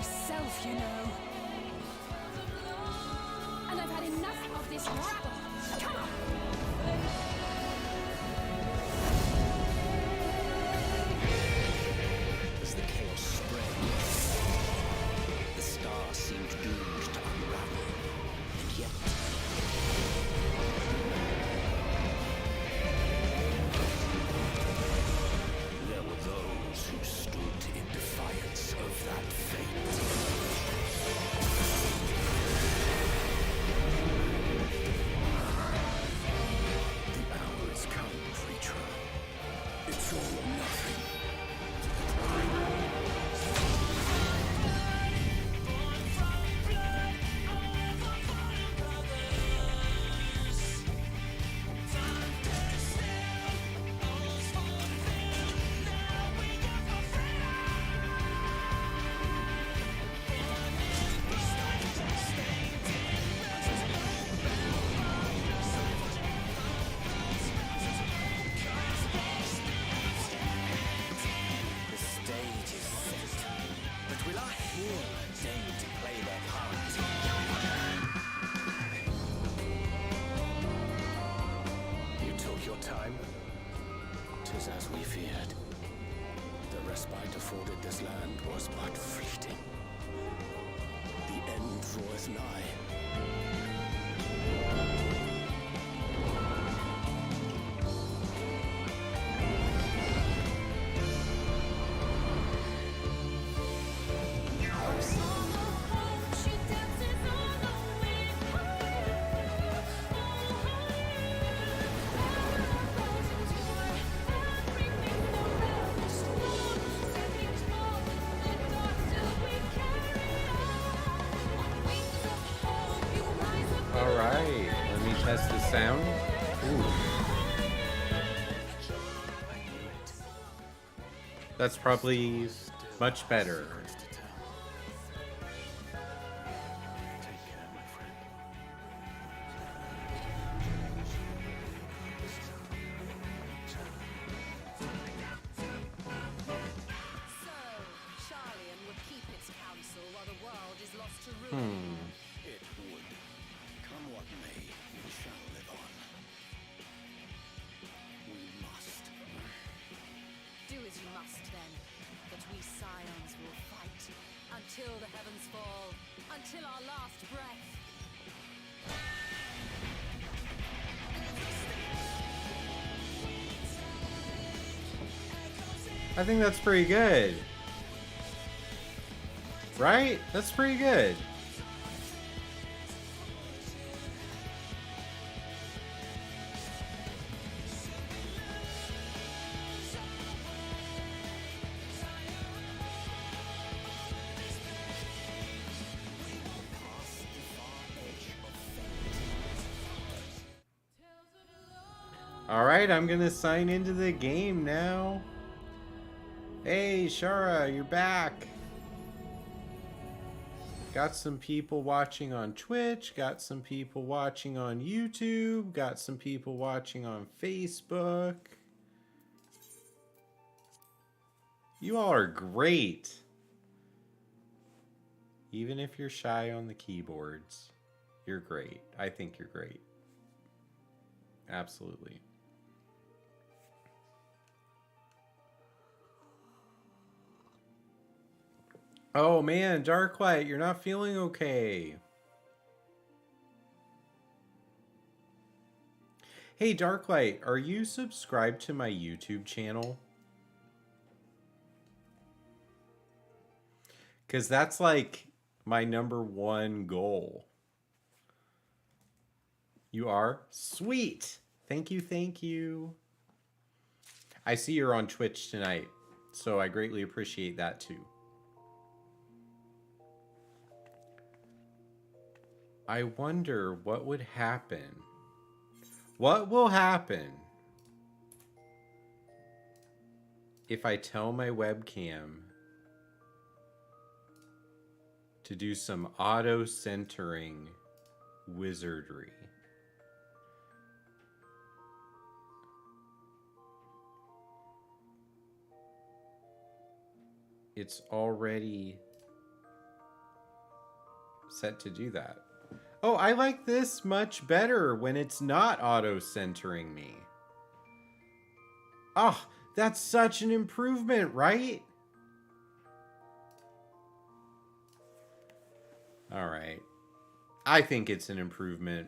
myself, you know. And I've had enough of this rabble. Come on! As the chaos spread, the star seemed doomed to unravel, and yet there were those who stood in defiance of that fate. The hour has come, creature. It's all or nothing. The stage is set, but will our heroes deign to play their part? You took your time. 'Tis as we feared. The respite afforded this land was but fleeting. The end draweth nigh. All right, let me test the sound. Ooh. That's probably much better. Take care, my friend. So, Charlian would keep its counsel while the world is lost to ruin. It would. Come what may, we shall live on. We must. Do as you must then, but we scions will fight until the heavens fall, until our last breath. I think that's pretty good. Right? That's pretty good. All right, I'm gonna sign into the game now. Hey, Shara, you're back. Got some people watching on Twitch, got some people watching on YouTube, got some people watching on Facebook. You all are great. Even if you're shy on the keyboards, you're great. I think you're great. Absolutely. Oh man, Darklight, you're not feeling okay. Hey Darklight, are you subscribed to my YouTube channel? Because that's like my #1 goal. You are? Sweet! Thank you, thank you. I see you're on Twitch tonight, so I greatly appreciate that too. I wonder what would happen. What will happen if I tell my webcam to do some auto-centering wizardry? It's already set to do that. Oh, I like this much better when it's not auto-centering me. Oh, that's such an improvement, right? All right. I think it's an improvement.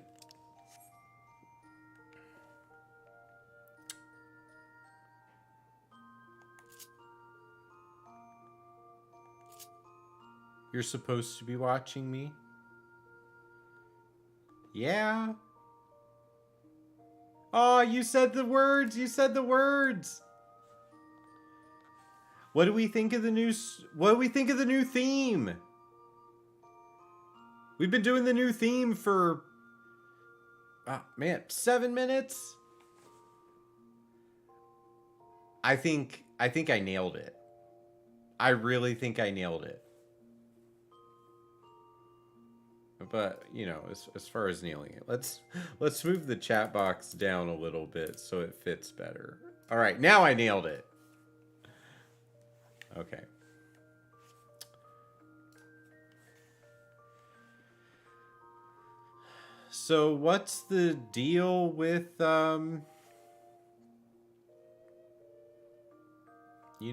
You're supposed to be watching me? Yeah. Oh, you said the words. You said the words. What do we think of the new theme? We've been doing the new theme for 7 minutes. I think I nailed it. I really think I nailed it. But, you know, as far as nailing it, let's move the chat box down a little bit so it fits better. All right, now I nailed it. Okay. So what's the deal with, you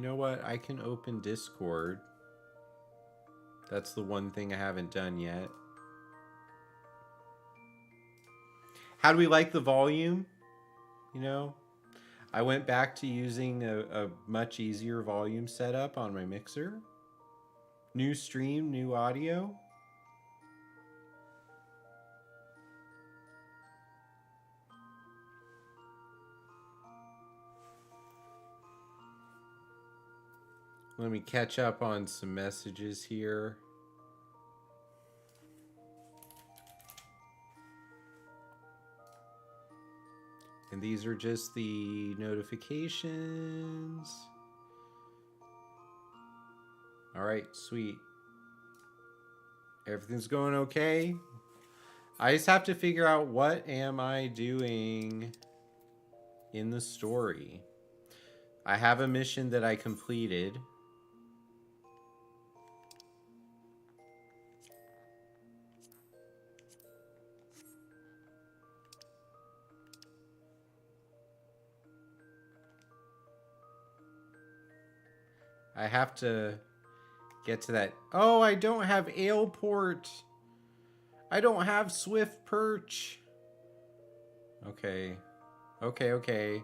know what? I can open Discord. That's the one thing I haven't done yet. How do we like the volume? You know, I went back to using a much easier volume setup on my mixer. New stream, new audio. Let me catch up on some messages here. And these are just the notifications. All right, sweet. Everything's going okay. I just have to figure out what am I doing in the story. I have a mission that I completed. I have to get to that. Oh, I don't have Aleport. I don't have Swift Perch. Okay. Okay.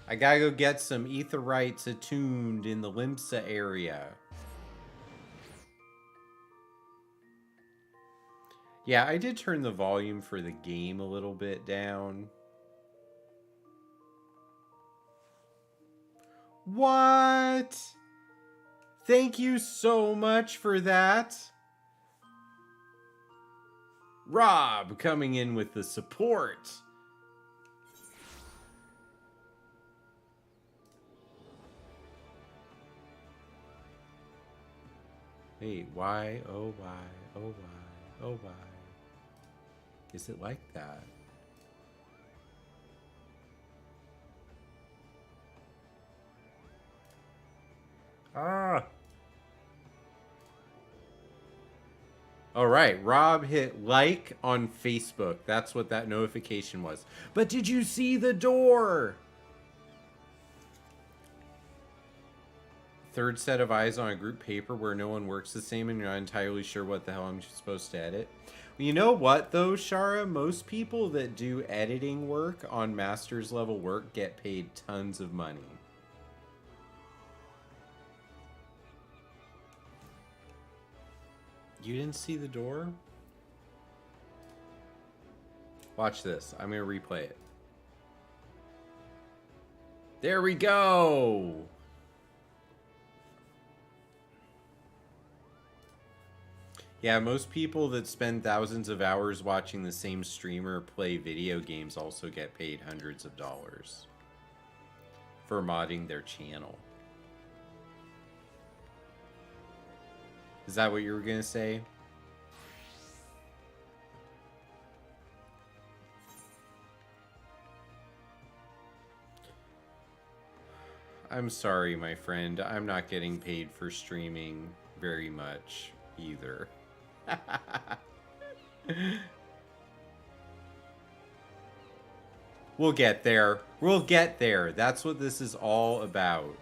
I gotta go get some Aetherites attuned in the Limsa area. Yeah, I did turn the volume for the game a little bit down. What? Thank you so much for that. Rob coming in with the support. Hey, why? Oh, why? Oh, why? Oh, why? Is it like that? Ah. All right, Rob hit like on Facebook. That's what that notification was. But did you see the door? Third set of eyes on a group paper where no one works the same and you're not entirely sure what the hell I'm supposed to edit. Well, you know what though, Shara? Most people that do editing work on master's level work get paid tons of money. You didn't see the door? Watch this. I'm going to replay it. There we go! Yeah, most people that spend thousands of hours watching the same streamer play video games also get paid hundreds of dollars for modding their channel. Is that what you were going to say? I'm sorry, my friend. I'm not getting paid for streaming very much either. We'll get there. We'll get there. That's what this is all about.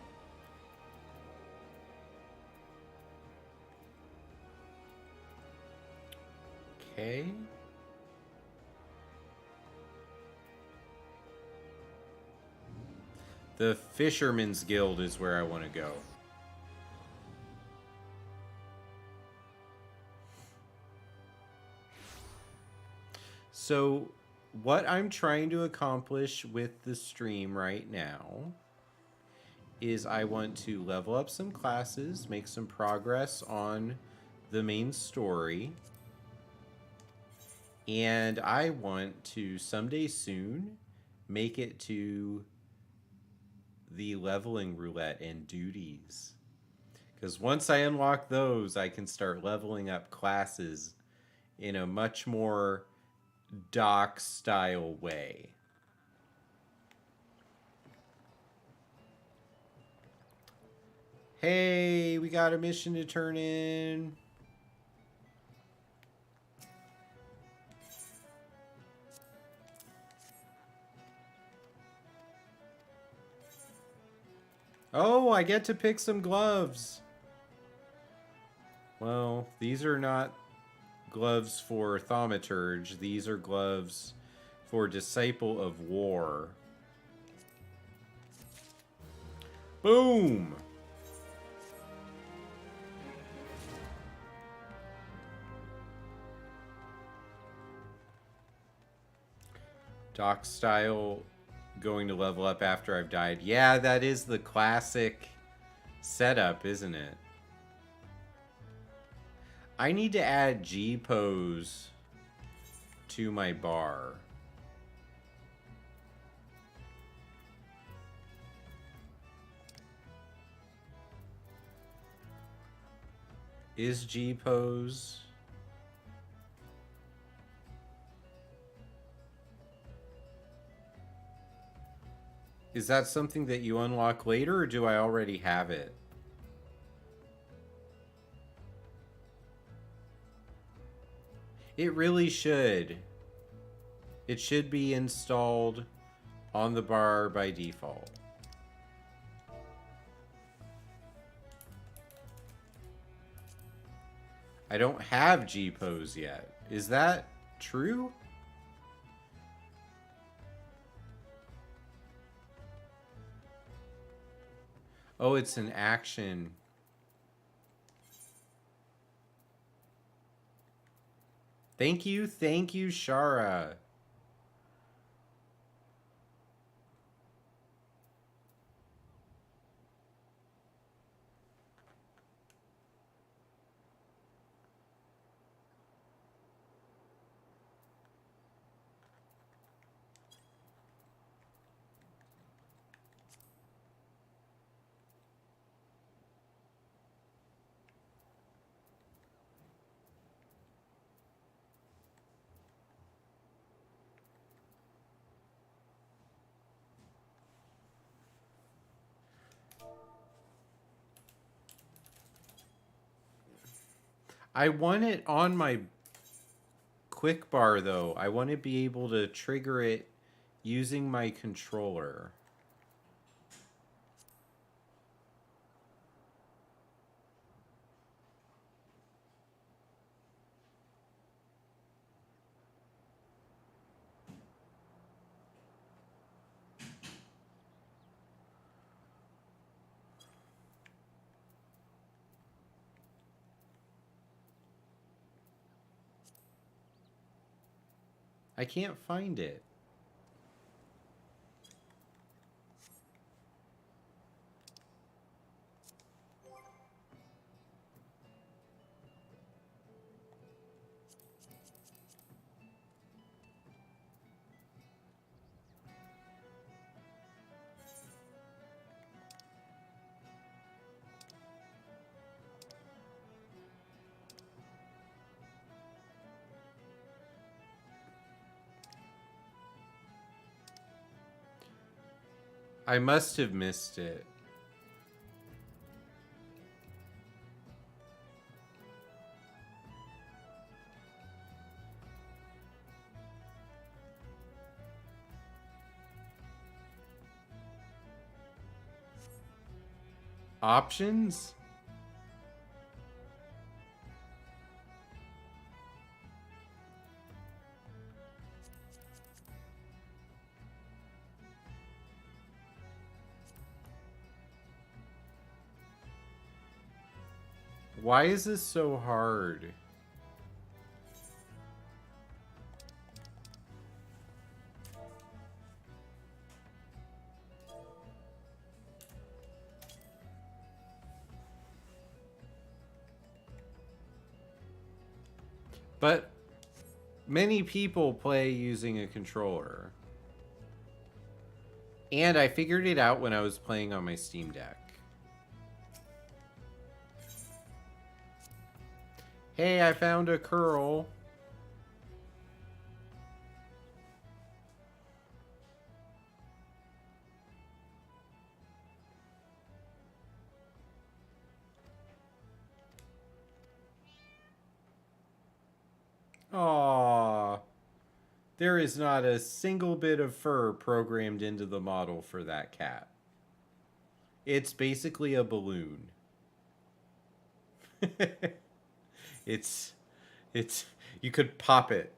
Okay. The Fisherman's Guild is where I want to go. So, what I'm trying to accomplish with the stream right now is I want to level up some classes, make some progress on the main story, and I want to someday soon make it to the leveling roulette and duties. Because once I unlock those, I can start leveling up classes in a much more doc style way. Hey, we got a mission to turn in. Oh, I get to pick some gloves. Well, these are not gloves for Thaumaturge. These are gloves for Disciple of War. Boom! Doc style going to level up after I've died. Yeah, that is the classic setup, isn't it? I need to add G-pose to my bar. Is G-pose... Is that something that you unlock later, or do I already have it? It really should. It should be installed on the bar by default. I don't have G-pose yet. Is that true? Oh, it's an action. Thank you, Shara. I want it on my quick bar, though. I want to be able to trigger it using my controller. I can't find it. I must have missed it. Options? Why is this so hard? But many people play using a controller. And I figured it out when I was playing on my Steam Deck. Hey, I found a curl. Aww. There is not a single bit of fur programmed into the model for that cat. It's basically a balloon. It's, you could pop it.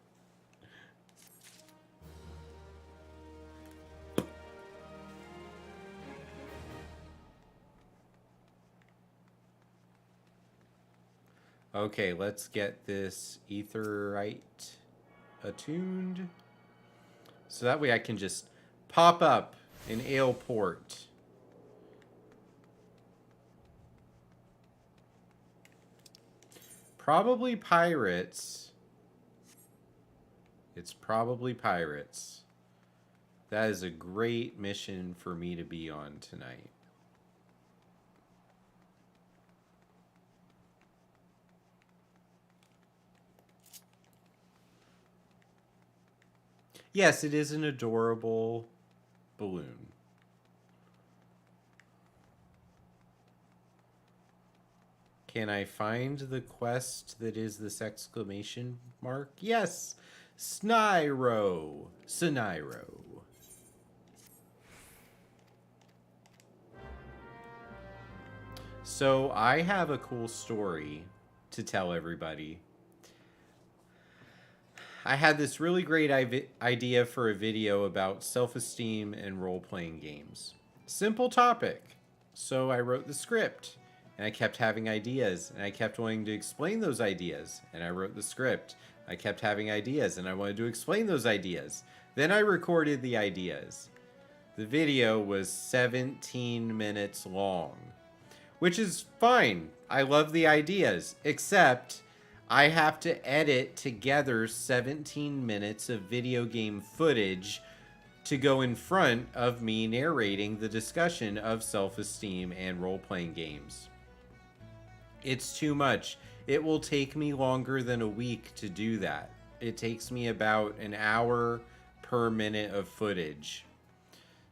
Okay, let's get this etherite attuned. So that way I can just pop up an ale port. Probably pirates. It's probably pirates. That is a great mission for me to be on tonight. Yes, it is an adorable balloon. Can I find the quest that is this exclamation mark? Yes! Sniro. Sniro. So I have a cool story to tell everybody. I had this really great idea for a video about self-esteem and role-playing games. Simple topic. So I wrote the script. And I kept having ideas, and I kept wanting to explain those ideas. And I wrote the script. I kept having ideas, and I wanted to explain those ideas. Then I recorded the ideas. The video was 17 minutes long, which is fine. I love the ideas, except I have to edit together 17 minutes of video game footage to go in front of me narrating the discussion of self-esteem and role-playing games. It's too much. It will take me longer than a week to do that. It takes me about an hour per minute of footage.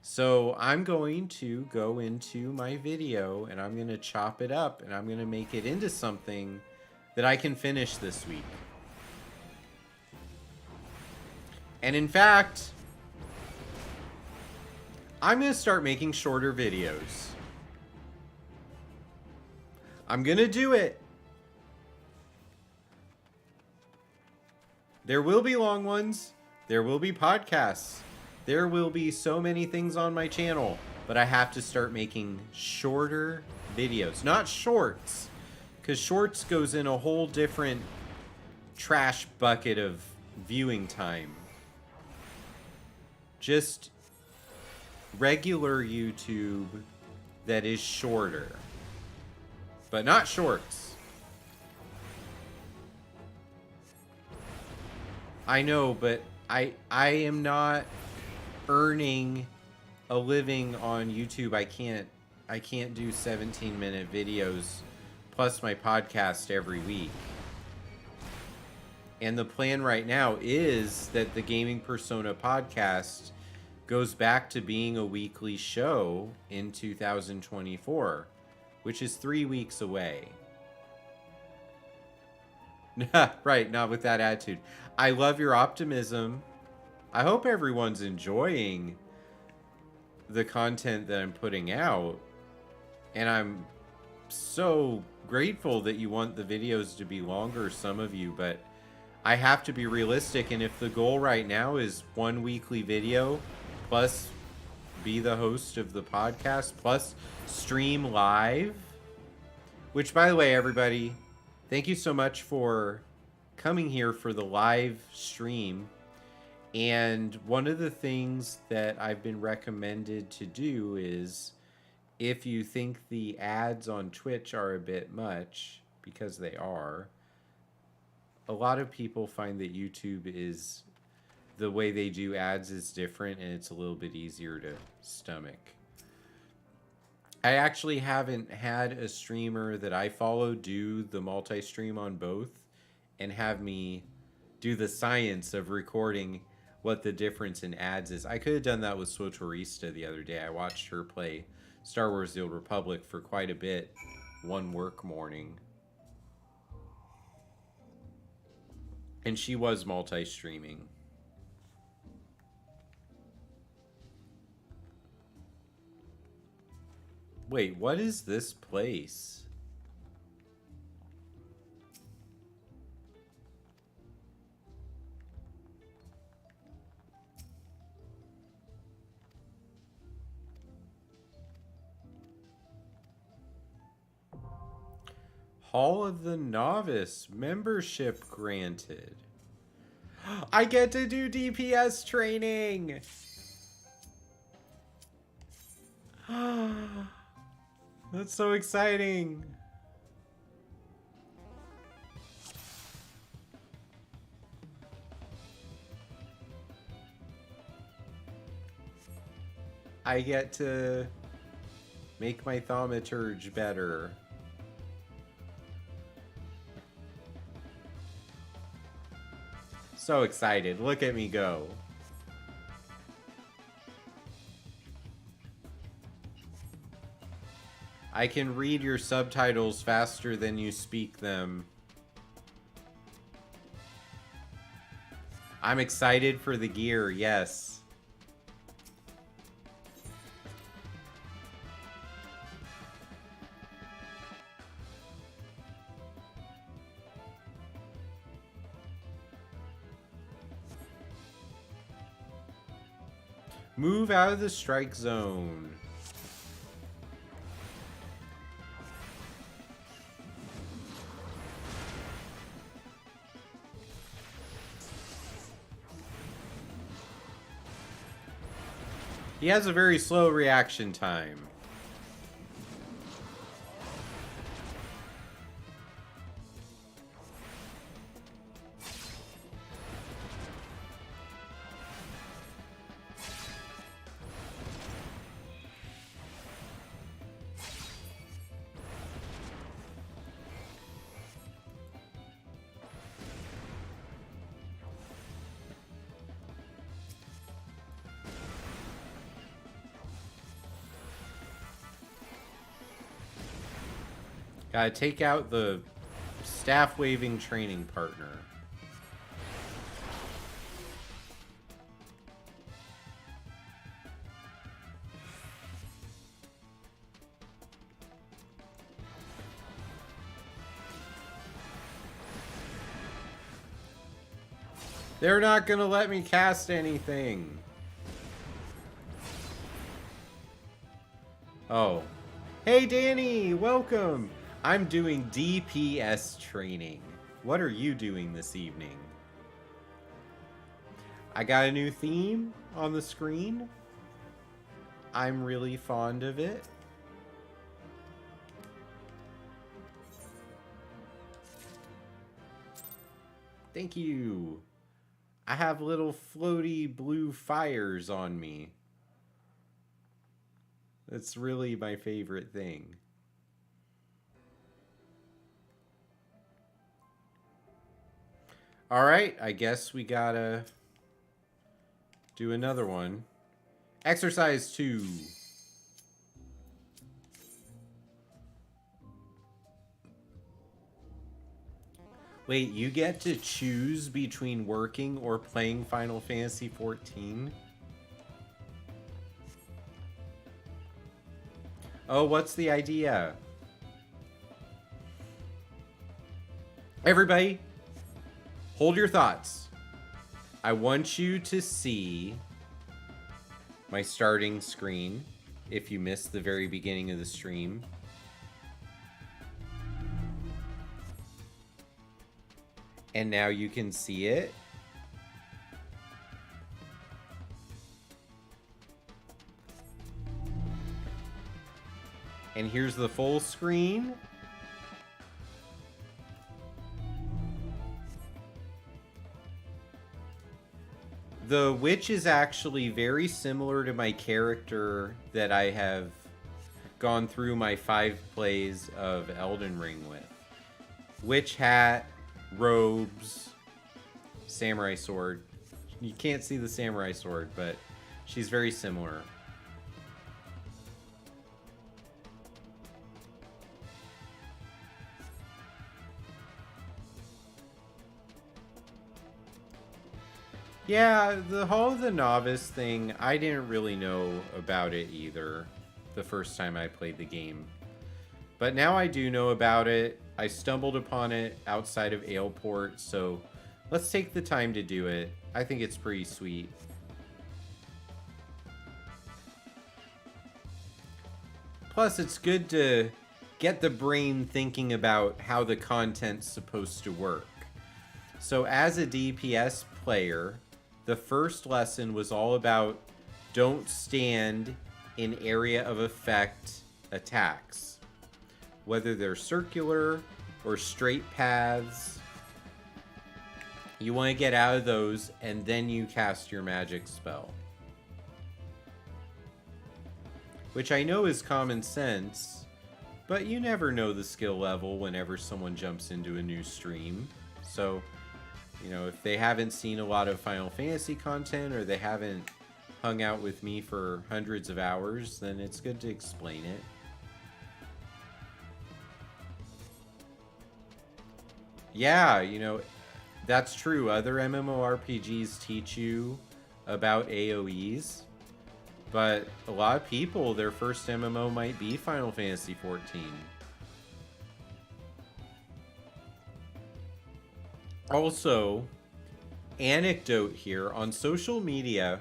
So I'm going to go into my video and I'm going to chop it up and I'm going to make it into something that I can finish this week. And in fact, I'm going to start making shorter videos. I'm gonna do it. There will be long ones. There will be podcasts. There will be so many things on my channel. But I have to start making shorter videos. Not shorts. Because shorts goes in a whole different trash bucket of viewing time. Just regular YouTube that is shorter. But not shorts. I know, but I am not earning a living on YouTube. I can't do 17-minute videos plus my podcast every week. And the plan right now is that the Gaming Persona podcast goes back to being a weekly show in 2024. Which is 3 weeks away. Right, not with that attitude. I love your optimism. I hope everyone's enjoying the content that I'm putting out. And so grateful that you want the videos to be longer, some of you, but I have to be realistic, and if the goal right now is 1 weekly video, plus be the host of the podcast, plus stream live, which, by the way, everybody, thank you so much for coming here for the live stream. And one of the things that I've been recommended to do is, if you think the ads on Twitch are a bit much, because they are, a lot of people find that YouTube is, the way they do ads is different, and it's a little bit easier to stomach. I actually haven't had a streamer that I follow do the multi-stream on both and have me do the science of recording what the difference in ads is. I could have done that with Swotorista the other day. I watched her play Star Wars The Old Republic for quite a bit one work morning. And she was multi-streaming. Wait, what is this place? Hall of the Novice. Membership granted. I get to do DPS training! That's so exciting! I get to make my Thaumaturge better. So excited. Look at me go. I can read your subtitles faster than you speak them. I'm excited for the gear, yes. Move out of the strike zone. He has a very slow reaction time. Gotta take out the staff-waving training partner. They're not gonna let me cast anything. Oh. Hey Danny, welcome! I'm doing DPS training. What are you doing this evening? I got a new theme on the screen. I'm really fond of it. Thank you. I have little floaty blue fires on me. That's really my favorite thing. All right, I guess we gotta do another one. Exercise 2. Wait, you get to choose between working or playing Final Fantasy XIV? Oh, what's the idea? Everybody, hold your thoughts. I want you to see my starting screen if you missed the very beginning of the stream. And now you can see it. And here's the full screen. The witch is actually very similar to my character that I have gone through my 5 plays of Elden Ring with. Witch hat, robes, samurai sword. You can't see the samurai sword, but she's very similar. Yeah, the Hall of the Novice thing, I didn't really know about it either the first time I played the game. But now I do know about it. I stumbled upon it outside of Aleport, so let's take the time to do it. I think it's pretty sweet. Plus, it's good to get the brain thinking about how the content's supposed to work. So as a DPS player, the first lesson was all about don't stand in area of effect attacks. Whether they're circular or straight paths, you want to get out of those and then you cast your magic spell. Which I know is common sense, but you never know the skill level whenever someone jumps into a new stream. So, you know, if they haven't seen a lot of Final Fantasy content or they haven't hung out with me for hundreds of hours, then it's good to explain it. Yeah, you know, that's true. Other MMORPGs teach you about AoEs, but a lot of people, their first MMO might be Final Fantasy XIV. Also, anecdote here, on social media,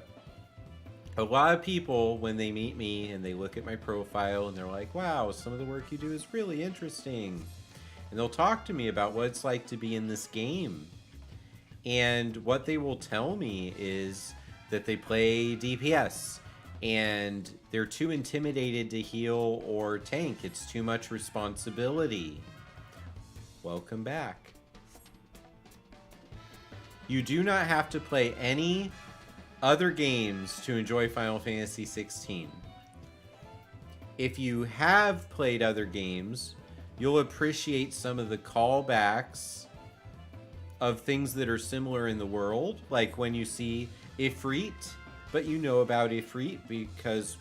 a lot of people, when they meet me and they look at my profile and they're like, wow, some of the work you do is really interesting. And they'll talk to me about what it's like to be in this game. And what they will tell me is that they play DPS and they're too intimidated to heal or tank. It's too much responsibility. Welcome back. You do not have to play any other games to enjoy Final Fantasy XVI. If you have played other games, you'll appreciate some of the callbacks of things that are similar in the world. Like when you see Ifrit, but you know about Ifrit because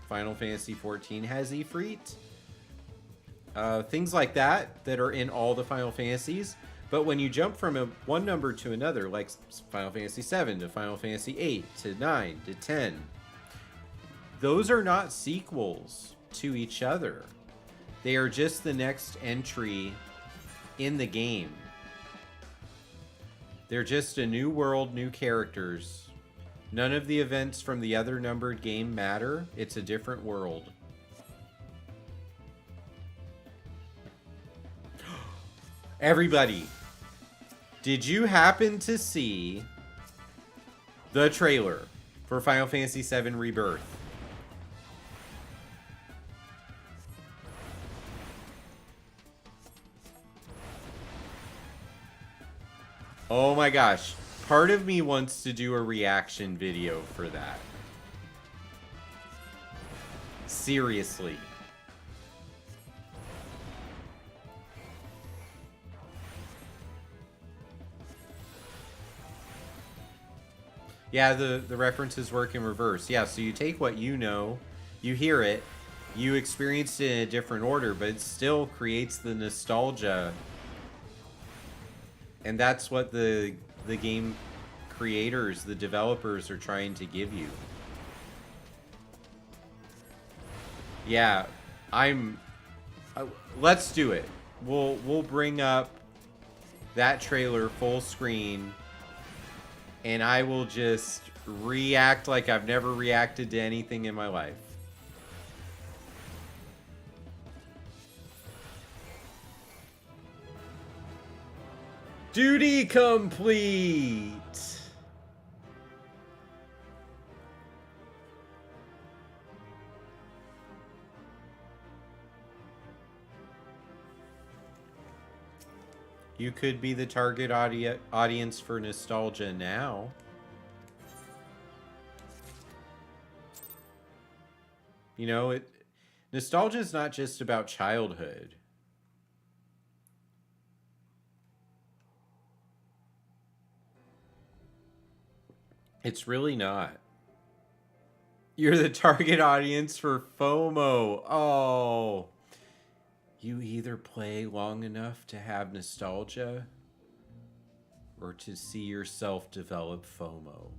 Final Fantasy XIV has Ifrit. Things like that that are in all the Final Fantasies. But when you jump from one number to another, like Final Fantasy VII to Final Fantasy VIII to 9 to 10, those are not sequels to each other. They are just the next entry in the game. They're just a new world, new characters. None of the events from the other numbered game matter. It's a different world. Everybody, did you happen to see the trailer for Final Fantasy VII Rebirth? Oh my gosh. Part of me wants to do a reaction video for that. Seriously. Yeah, the references work in reverse. Yeah, so you take what you know, you hear it, you experience it in a different order, but it still creates the nostalgia. And that's what the game creators, the developers are trying to give you. Yeah, let's do it. We'll bring up that trailer full screen, and I will just react like I've never reacted to anything in my life. Duty complete! You could be the target audience for nostalgia now. You know, nostalgia is not just about childhood. It's really not. You're the target audience for FOMO. Oh. You either play long enough to have nostalgia or to see yourself develop FOMO.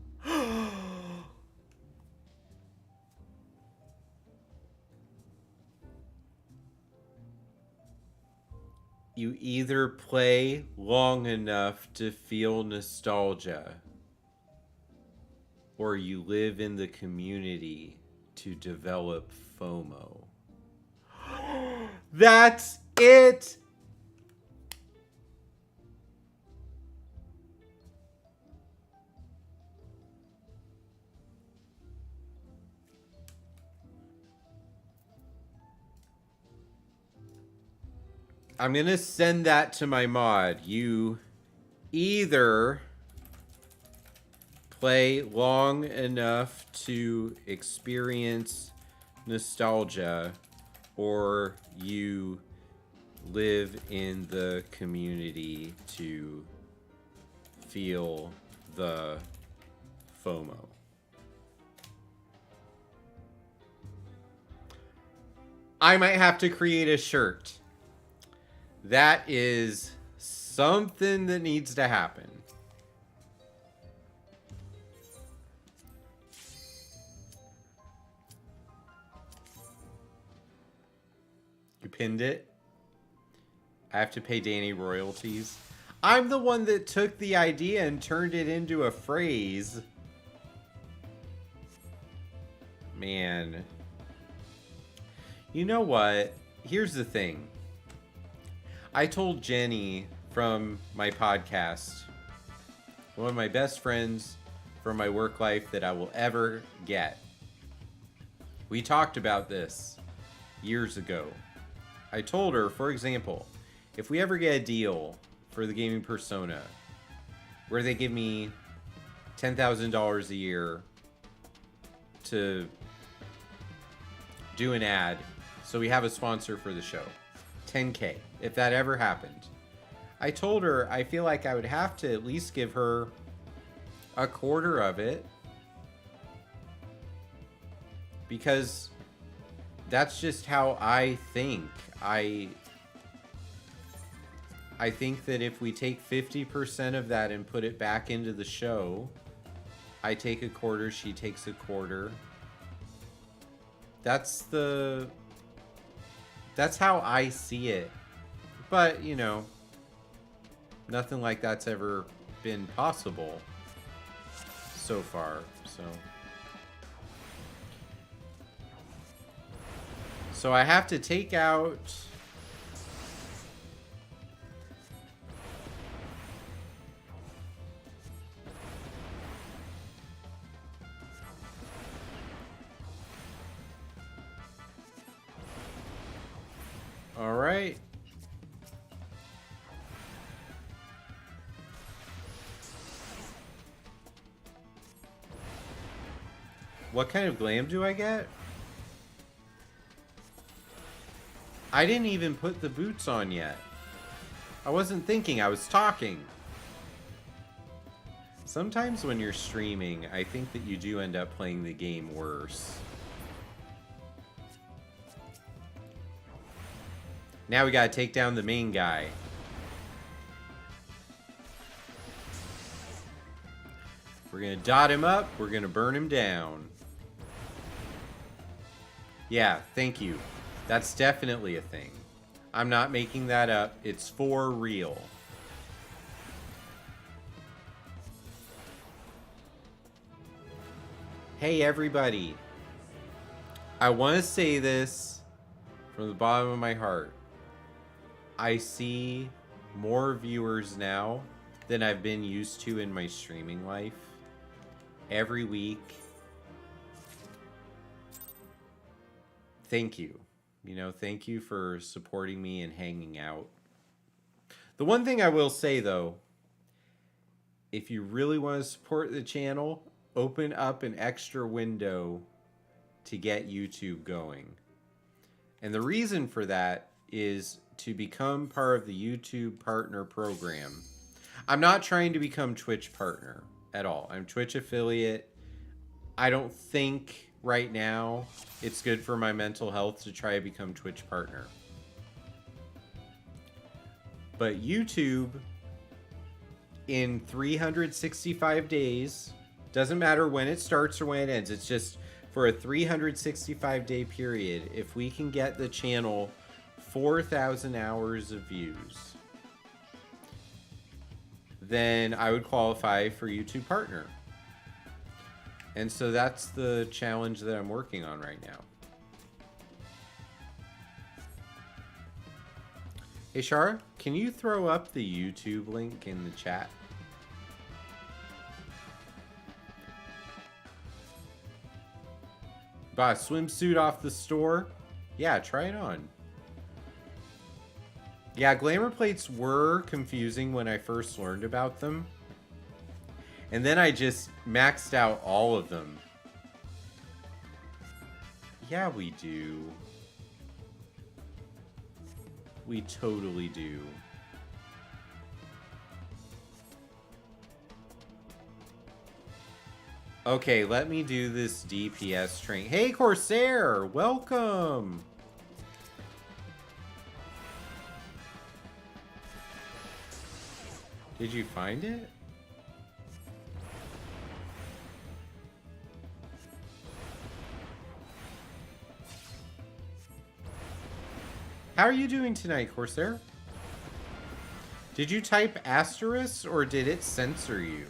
You either play long enough to feel nostalgia or you live in the community to develop FOMO. That's it! I'm gonna send that to my mod. You either play long enough to experience nostalgia, or you live in the community to feel the FOMO. I might have to create a shirt. That is something that needs to happen. You pinned it? I have to pay Danny royalties. I'm the one that took the idea and turned it into a phrase. Man. You know what? Here's the thing. I told Jenny from my podcast, one of my best friends from my work life that I will ever get. We talked about this years ago. I told her, for example, if we ever get a deal for the gaming persona where they give me $10,000 a year to do an ad, so we have a sponsor for the show, $10K, if that ever happened. I told her I feel like I would have to at least give her a quarter of it, because that's just how I think. I think that if we take 50% of that and put it back into the show, I take a quarter, she takes a quarter. That's how I see it. But, you know, nothing like that's ever been possible so far, so I have to take out all right. What kind of glam do I get? I didn't even put the boots on yet. I wasn't thinking, I was talking. Sometimes when you're streaming, I think that you do end up playing the game worse. Now we gotta take down the main guy. We're gonna dot him up, we're gonna burn him down. Yeah, thank you. That's definitely a thing. I'm not making that up. It's for real. Hey, everybody. I want to say this from the bottom of my heart. I see more viewers now than I've been used to in my streaming life. Every week. Thank you. You know, thank you for supporting me and hanging out. The one thing I will say, though, if you really want to support the channel, open up an extra window to get YouTube going. And the reason for that is to become part of the YouTube partner program. I'm not trying to become Twitch partner at all. I'm Twitch affiliate. I don't think right now it's good for my mental health to try to become Twitch partner. But YouTube, in 365 days, doesn't matter when it starts or when it ends, it's just for a 365-day period, if we can get the channel 4,000 hours of views, then I would qualify for YouTube partner. And so that's the challenge that I'm working on right now. Hey, Shara, can you throw up the YouTube link in the chat? Bought a swimsuit off the store? Yeah, try it on. Yeah, glamour plates were confusing when I first learned about them. And then I just maxed out all of them. Yeah, we do. We totally do. Okay, let me do this DPS train. Hey, Corsair! Welcome! Did you find it? How are you doing tonight, Corsair? Did you type asterisk or did it censor you?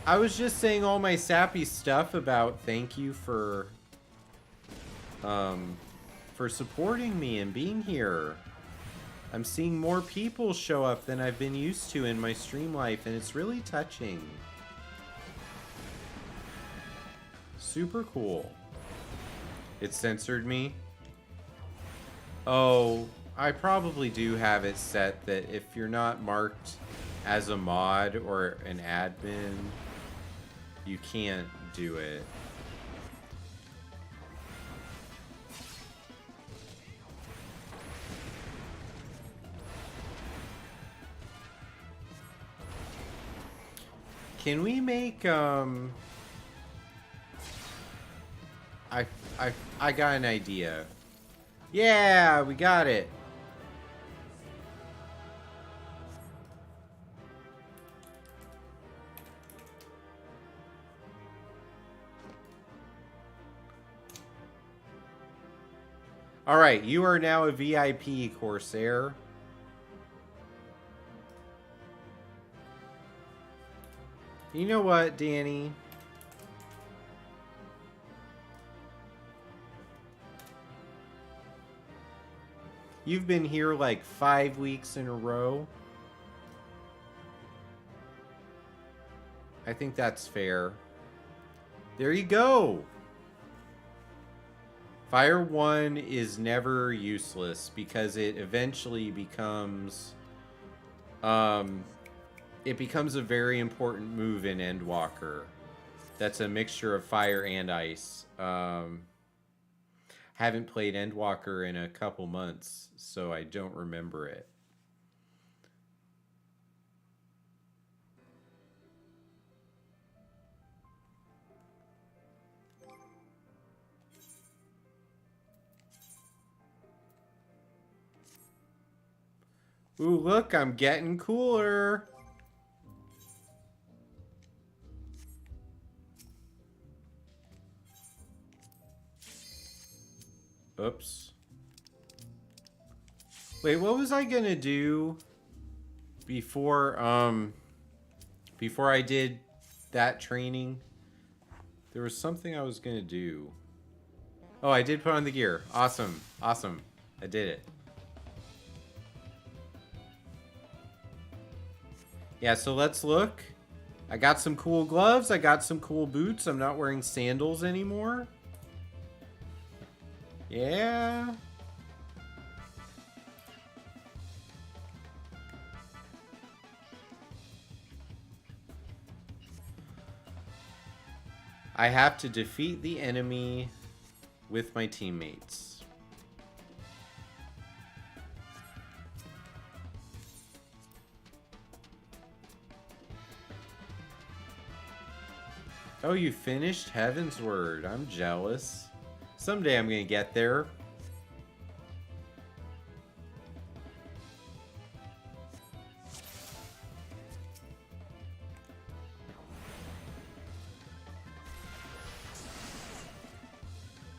I was just saying all my sappy stuff about thank you for supporting me and being here. I'm seeing more people show up than I've been used to in my stream life, and it's really touching. Super cool. It censored me. Oh, I probably do have it set that if you're not marked as a mod or an admin, you can't do it. Can we make I got an idea. Yeah, we got it. All right, you are now a VIP, Corsair. You know what, Danny? You've been here like 5 weeks in a row. I think that's fair. There you go. Fire 1 is never useless because it eventually becomes it becomes a very important move in Endwalker. That's a mixture of fire and ice. Haven't played Endwalker in a couple months, so I don't remember it. Ooh, look, I'm getting cooler. Oops. Wait, what was I gonna do before Before I did that training, there was something I was going to do. Oh, I did put on the gear. Awesome. Awesome. I did it. Yeah, so let's look. I got some cool gloves. I got some cool boots. I'm not wearing sandals anymore. Yeah. I have to defeat the enemy with my teammates. Oh, you finished Heaven's Word. I'm jealous. Someday I'm gonna get there.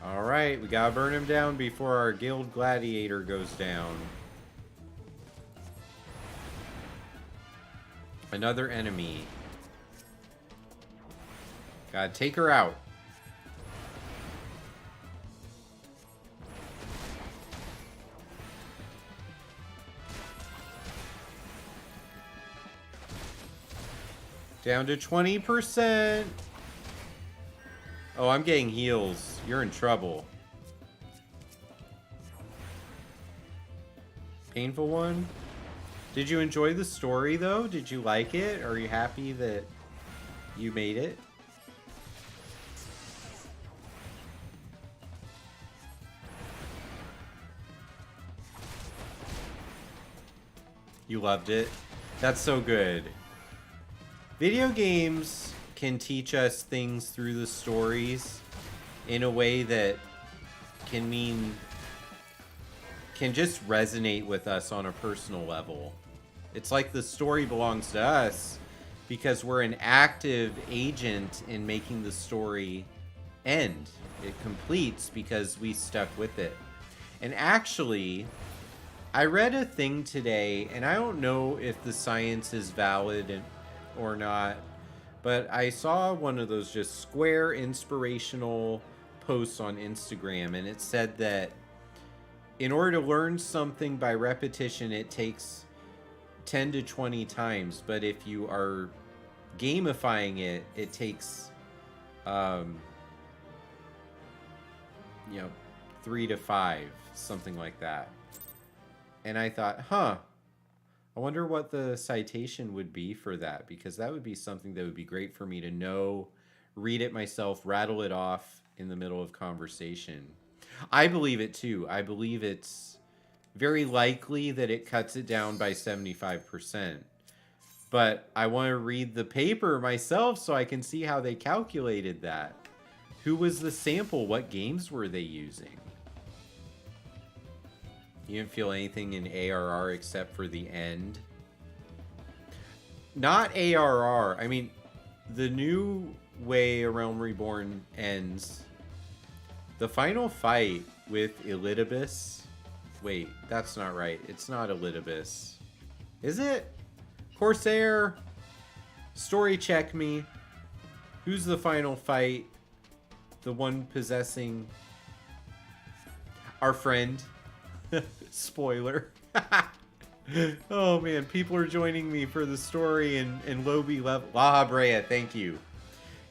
Alright, we gotta burn him down before our guild gladiator goes down. Another enemy. Gotta take her out. Down to 20%. Oh, I'm getting heals. You're in trouble. Painful one? Did you enjoy the story, though? Did you like it? Are you happy that you made it? You loved it? That's so good. Video games can teach us things through the stories in a way that can just resonate with us on a personal level. It's like the story belongs to us because we're an active agent in making the story end. It completes because we stuck with it. And actually, I read a thing today, and I don't know if the science is valid or not, but I saw one of those just square inspirational posts on Instagram, and it said that in order to learn something by repetition, it takes 10 to 20 times, but if you are gamifying it, it takes 3 to 5, something like that. And I thought, I wonder what the citation would be for that, because that would be something that would be great for me to know, read it myself, rattle it off in the middle of conversation. I believe it too. I believe it's very likely that it cuts it down by 75%. But I want to read the paper myself so I can see how they calculated that. Who was the sample? What games were they using? You didn't feel anything in ARR except for the end? Not ARR. I mean, the new way A Realm Reborn ends. The final fight with Elidibus. Wait, that's not right. It's not Elidibus. Is it? Corsair. Story check me. Who's the final fight? The one possessing our friend. Spoiler. Oh man, people are joining me for the story and Lobi level. La Brea, thank you.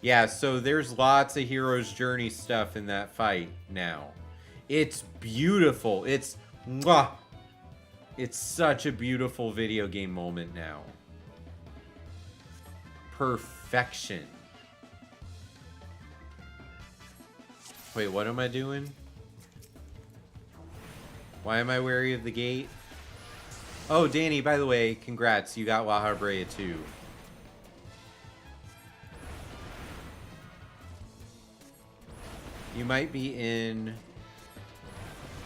Yeah, so there's lots of Hero's Journey stuff in that fight now. It's beautiful. It's mwah. It's such a beautiful video game moment now. Perfection. Wait, what am I doing? Why am I wary of the gate? Oh, Danny, by the way, congrats. You got La Brea too. You might be in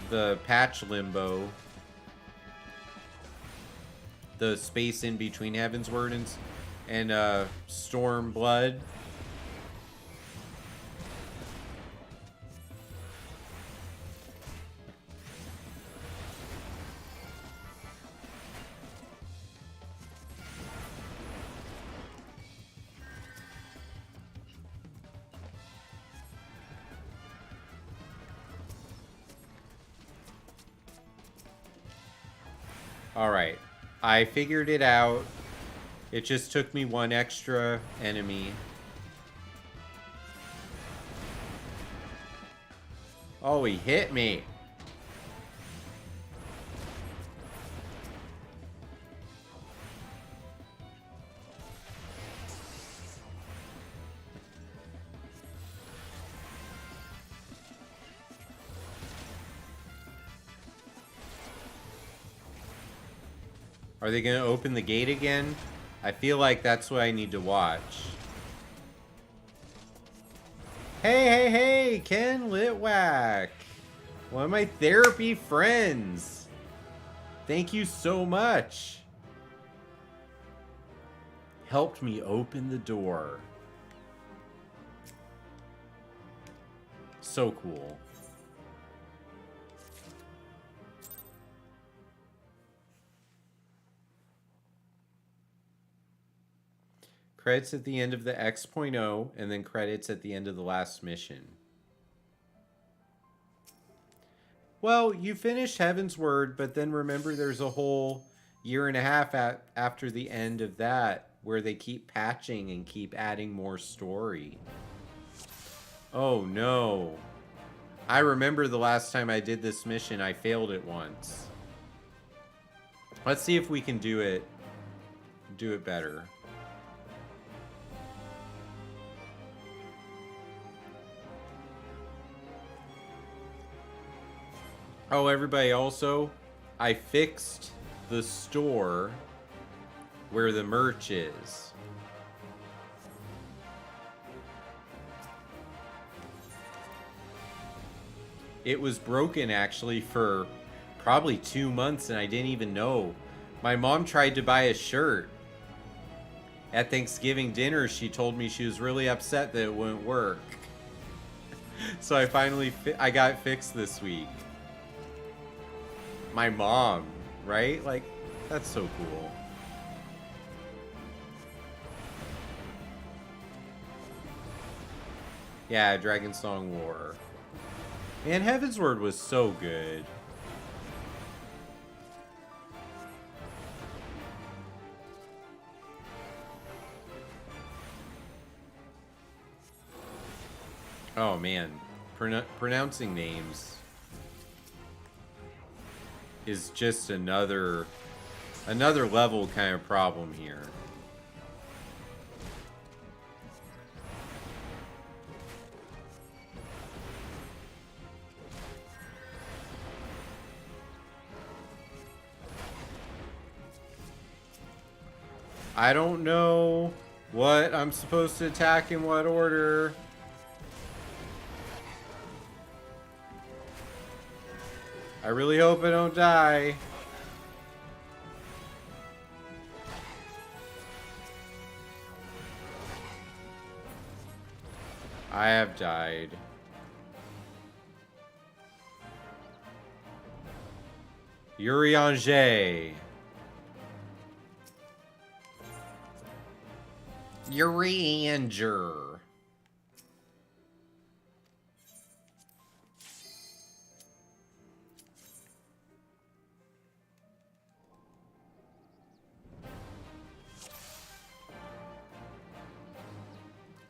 the patch limbo. The space in between Heaven's Word and Storm Blood. Alright. I figured it out. It just took me one extra enemy. Oh, he hit me. Are they going to open the gate again? I feel like that's what I need to watch. Hey, hey, hey, Ken Litwack. One of my therapy friends. Thank you so much. Helped me open the door. So cool. Credits at the end of the X.0 and then credits at the end of the last mission. Well, you finished Heaven's Word, but then remember there's a whole year and a half after the end of that where they keep patching and keep adding more story. Oh no. I remember the last time I did this mission, I failed it once. Let's see if we can do it better. Oh, everybody, also, I fixed the store where the merch is. It was broken, actually, for probably 2 months, and I didn't even know. My mom tried to buy a shirt. At Thanksgiving dinner, she told me she was really upset that it wouldn't work. So I finally I got it fixed this week. My mom, right? Like, that's so cool. Yeah, Dragon Song War. Man, Heaven's Word was so good. Oh man, pronouncing names is just another level kind of problem here. I don't know what I'm supposed to attack in what order. I really hope I don't die. I have died. Eorzea. Eorzea.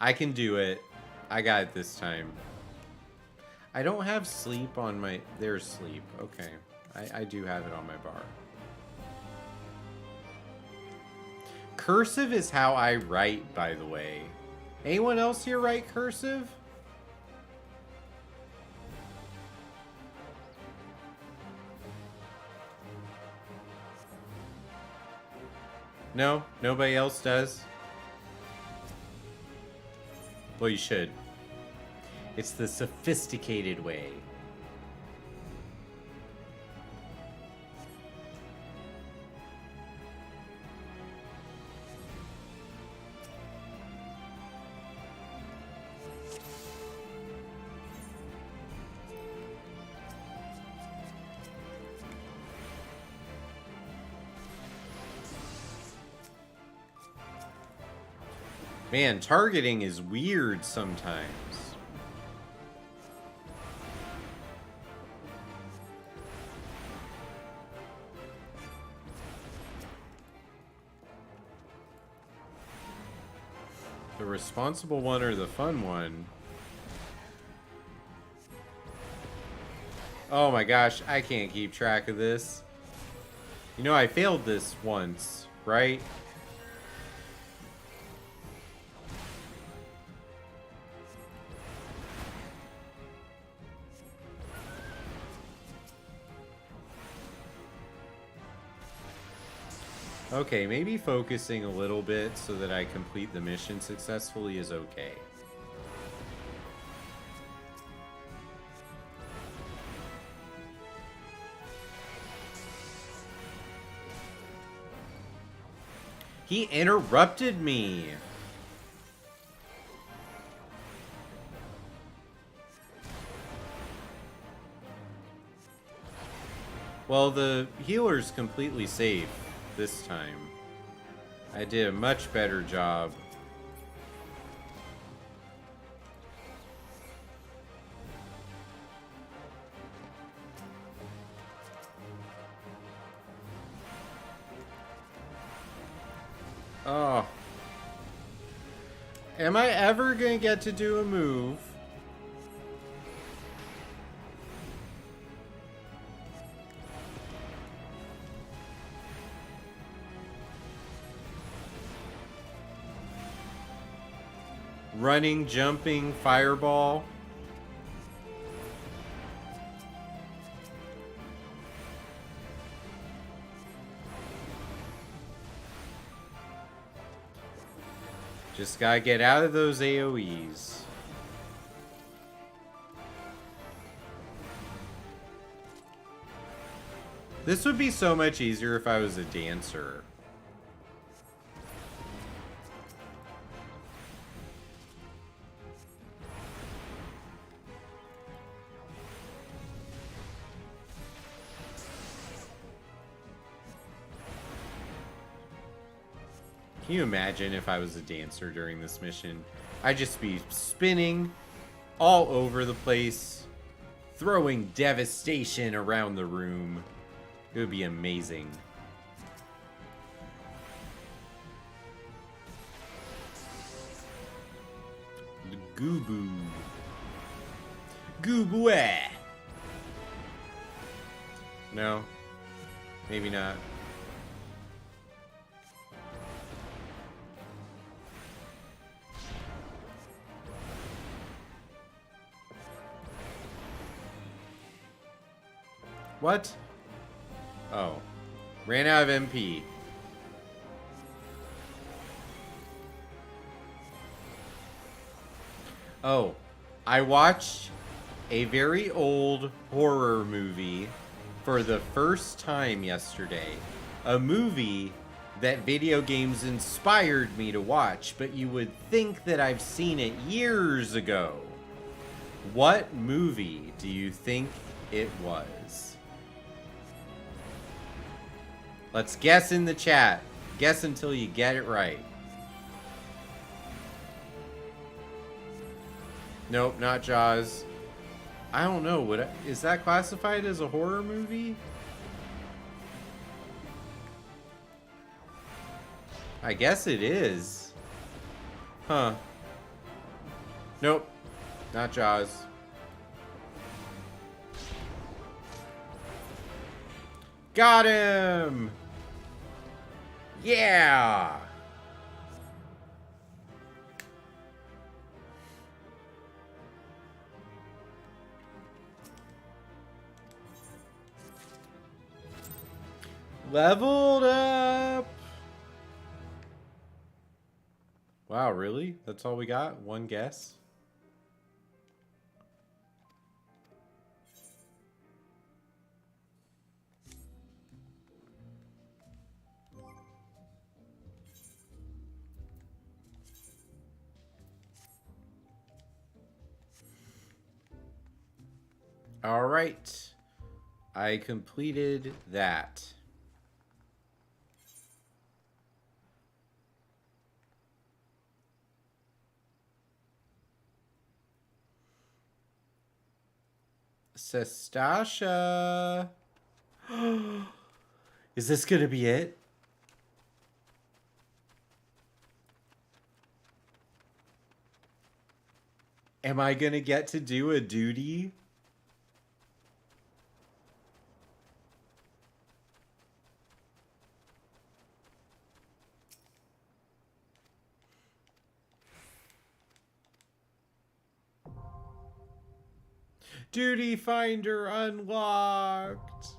I can do it. I got it this time. I don't have sleep on my... There's sleep. Okay. I do have it on my bar. Cursive is how I write, by the way. Anyone else here write cursive? No? Nobody else does? Well, you should. It's the sophisticated way. Man, targeting is weird sometimes. The responsible one or the fun one? Oh my gosh, I can't keep track of this. You know, I failed this once, right? Okay, maybe focusing a little bit so that I complete the mission successfully is okay. He interrupted me. Well, the healer's completely safe this time. I did a much better job. Oh. Am I ever gonna get to do a move? Running, jumping, fireball. Just gotta get out of those AoEs. This would be so much easier if I was a dancer. Can you imagine if I was a dancer during this mission? I'd just be spinning all over the place, throwing devastation around the room. It would be amazing. The Gooboo. Gooboo. No. Maybe not. What? Oh. Ran out of MP. Oh. I watched a very old horror movie for the first time yesterday. A movie that video games inspired me to watch, but you would think that I've seen it years ago. What movie do you think it was? Let's guess in the chat. Guess until you get it right. Nope, not Jaws. I don't know. Is that classified as a horror movie? I guess it is. Huh. Nope. Not Jaws. Got him! Yeah! Leveled up! Wow, really? That's all we got? One guess? All right. I completed that. Sastasha. Is this going to be it? Is this going to be it? Am I gonna get to do a duty? Duty finder unlocked.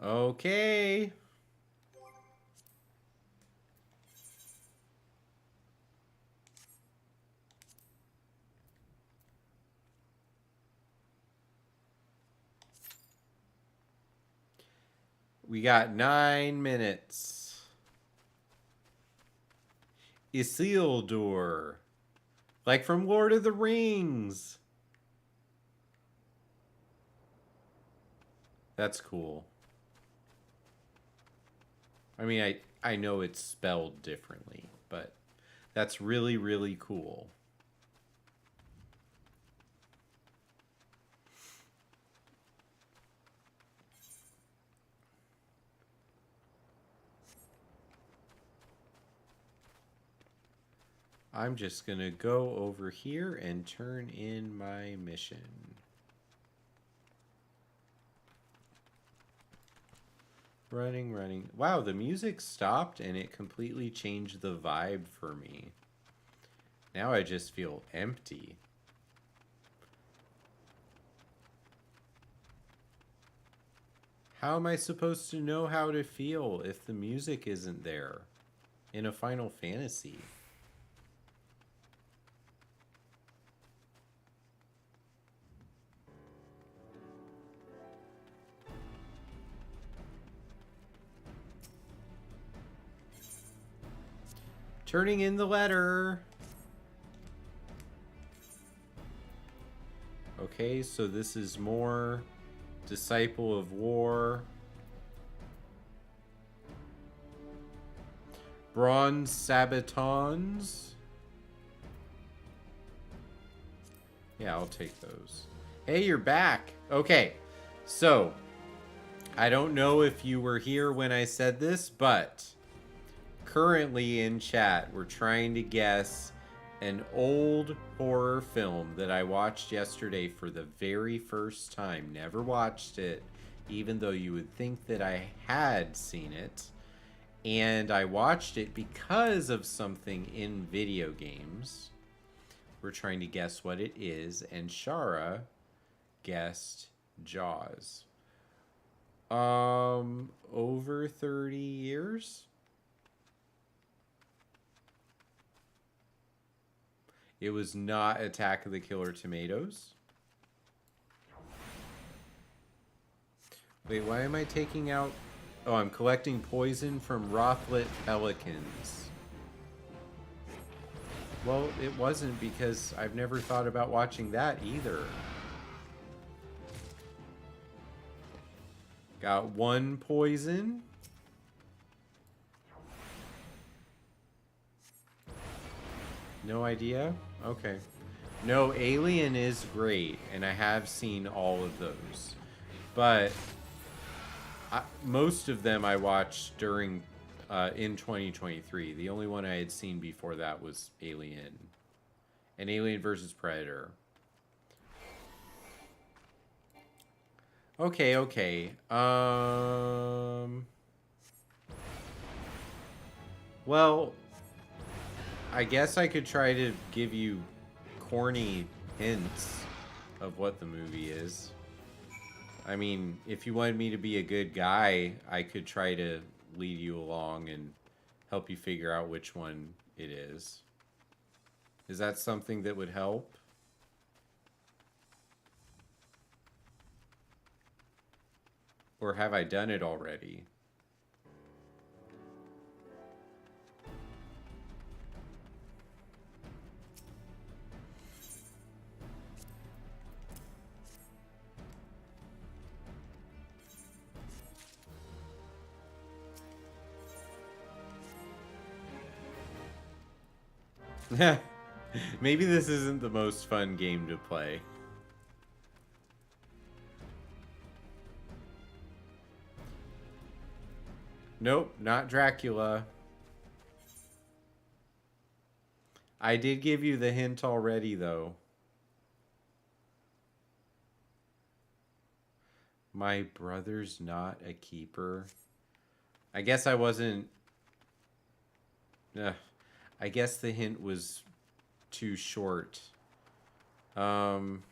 Okay. We got 9 minutes. Isildur. Like from Lord of the Rings. That's cool. I mean, I know it's spelled differently, but that's really, really cool. I'm just going to go over here and turn in my mission. Running. Wow, the music stopped and it completely changed the vibe for me. Now I just feel empty. How am I supposed to know how to feel if the music isn't there in a Final Fantasy? Turning in the letter. Okay, so this is more Disciple of War. Bronze Sabatons. Yeah, I'll take those. Hey, you're back. Okay, so I don't know if you were here when I said this, but currently in chat, we're trying to guess an old horror film that I watched yesterday for the very first time. Never watched it, even though you would think that I had seen it. And I watched it because of something in video games. We're trying to guess what it is, and Shara guessed Jaws. Over 30 years? It was not Attack of the Killer Tomatoes. Wait, why am I taking out... Oh, I'm collecting poison from Rothlet pelicans. Well, it wasn't because I've never thought about watching that either. Got 1 poison. No idea? Okay. No, Alien is great, and I have seen all of those. But most of them I watched during in 2023. The only one I had seen before that was Alien. And Alien versus Predator. Okay. Well, I guess I could try to give you corny hints of what the movie is. I mean, if you wanted me to be a good guy, I could try to lead you along and help you figure out which one it is. Is that something that would help? Or have I done it already? Maybe this isn't the most fun game to play. Nope, not Dracula. I did give you the hint already, though. My brother's not a keeper. I guess I wasn't... I guess the hint was too short. Didn't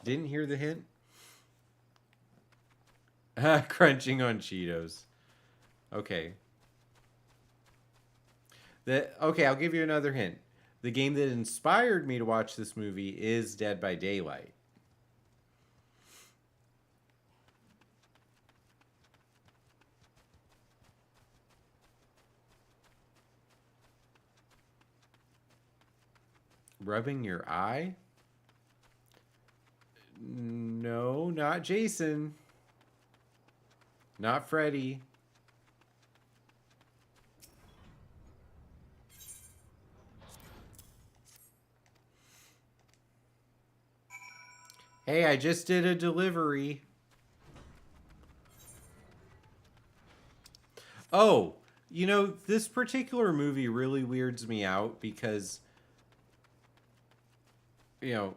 hear the hint? Crunching on Cheetos. Okay. Okay, I'll give you another hint. The game that inspired me to watch this movie is Dead by Daylight. Rubbing your eye? No, not Jason. Not Freddy. Hey, I just did a delivery. Oh, you know, this particular movie really weirds me out because, you know,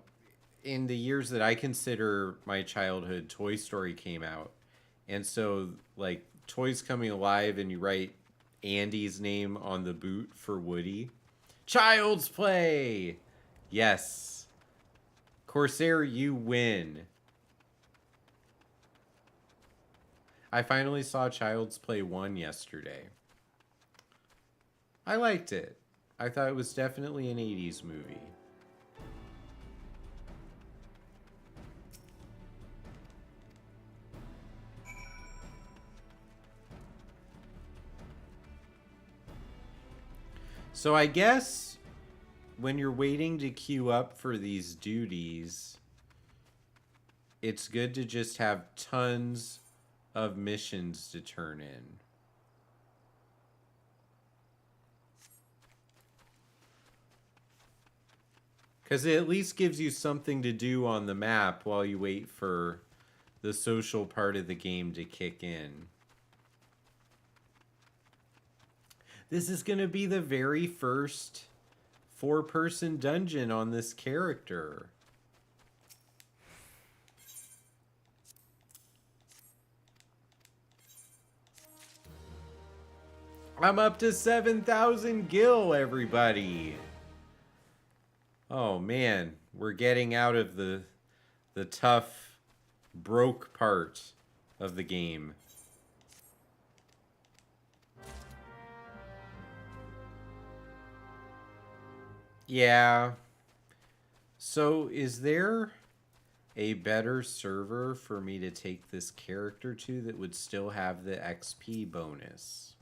in the years that I consider my childhood, Toy Story came out. And so, like, toys coming alive and you write Andy's name on the boot for Woody. Child's Play! Yes. Corsair, you win. I finally saw Child's Play 1 yesterday. I liked it. I thought it was definitely an 80s movie. So I guess when you're waiting to queue up for these duties, it's good to just have tons of missions to turn in. Because it at least gives you something to do on the map while you wait for the social part of the game to kick in. This is going to be the very first 4-person dungeon on this character. I'm up to 7,000 gil, everybody. Oh man, we're getting out of the tough, broke part of the game. Yeah. So is there a better server for me to take this character to that would still have the XP bonus?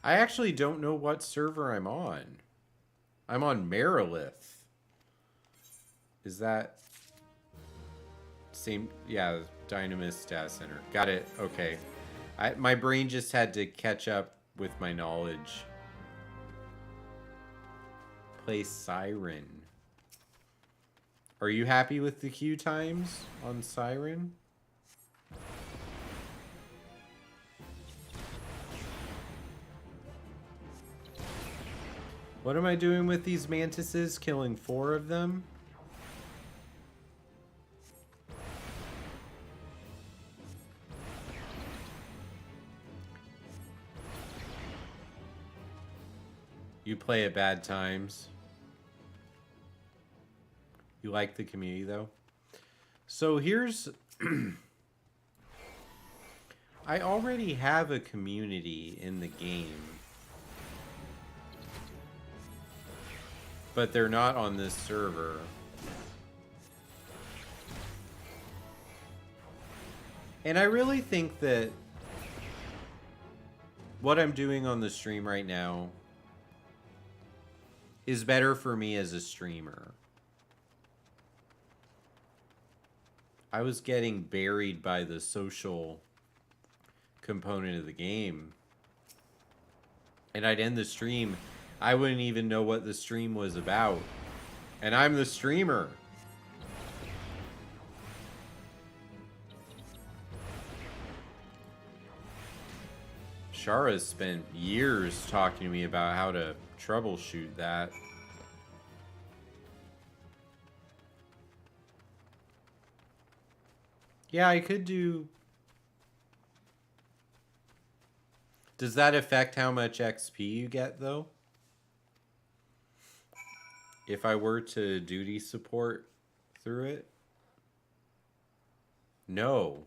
I actually don't know what server I'm on. I'm on Merilith. Is that same? Yeah, Dynamis Data Center. Got it. Okay. My brain just had to catch up with my knowledge. Play Siren. Are you happy with the queue times on Siren? What am I doing with these mantises? Killing 4 of them? You play at bad times. You like the community, though? So here's... I already have a community in the game. But they're not on this server. And I really think that what I'm doing on the stream right now is better for me as a streamer. I was getting buried by the social component of the game. And I'd end the stream. I wouldn't even know what the stream was about. And I'm the streamer. Shara's spent years talking to me about how to troubleshoot that. Yeah, I could do... Does that affect how much XP you get, though? If I were to duty support through it? No.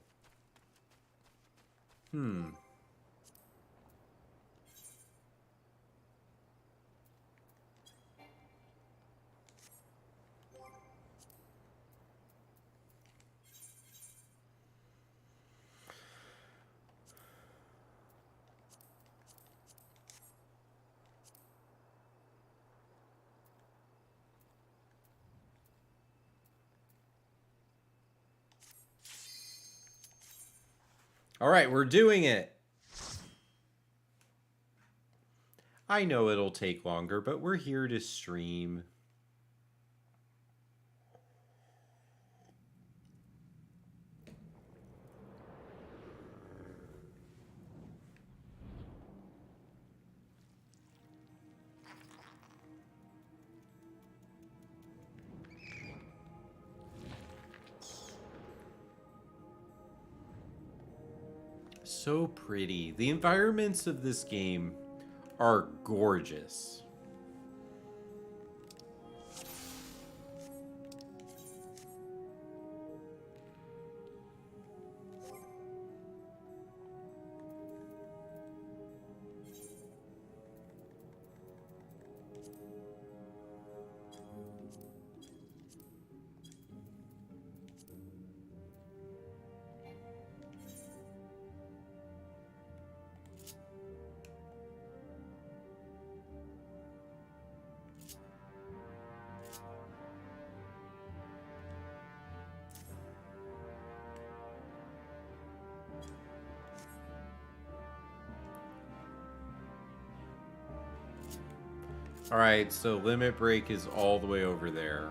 All right, we're doing it. I know it'll take longer, but we're here to stream. So pretty. The environments of this game are gorgeous. Alright, so limit break is all the way over there.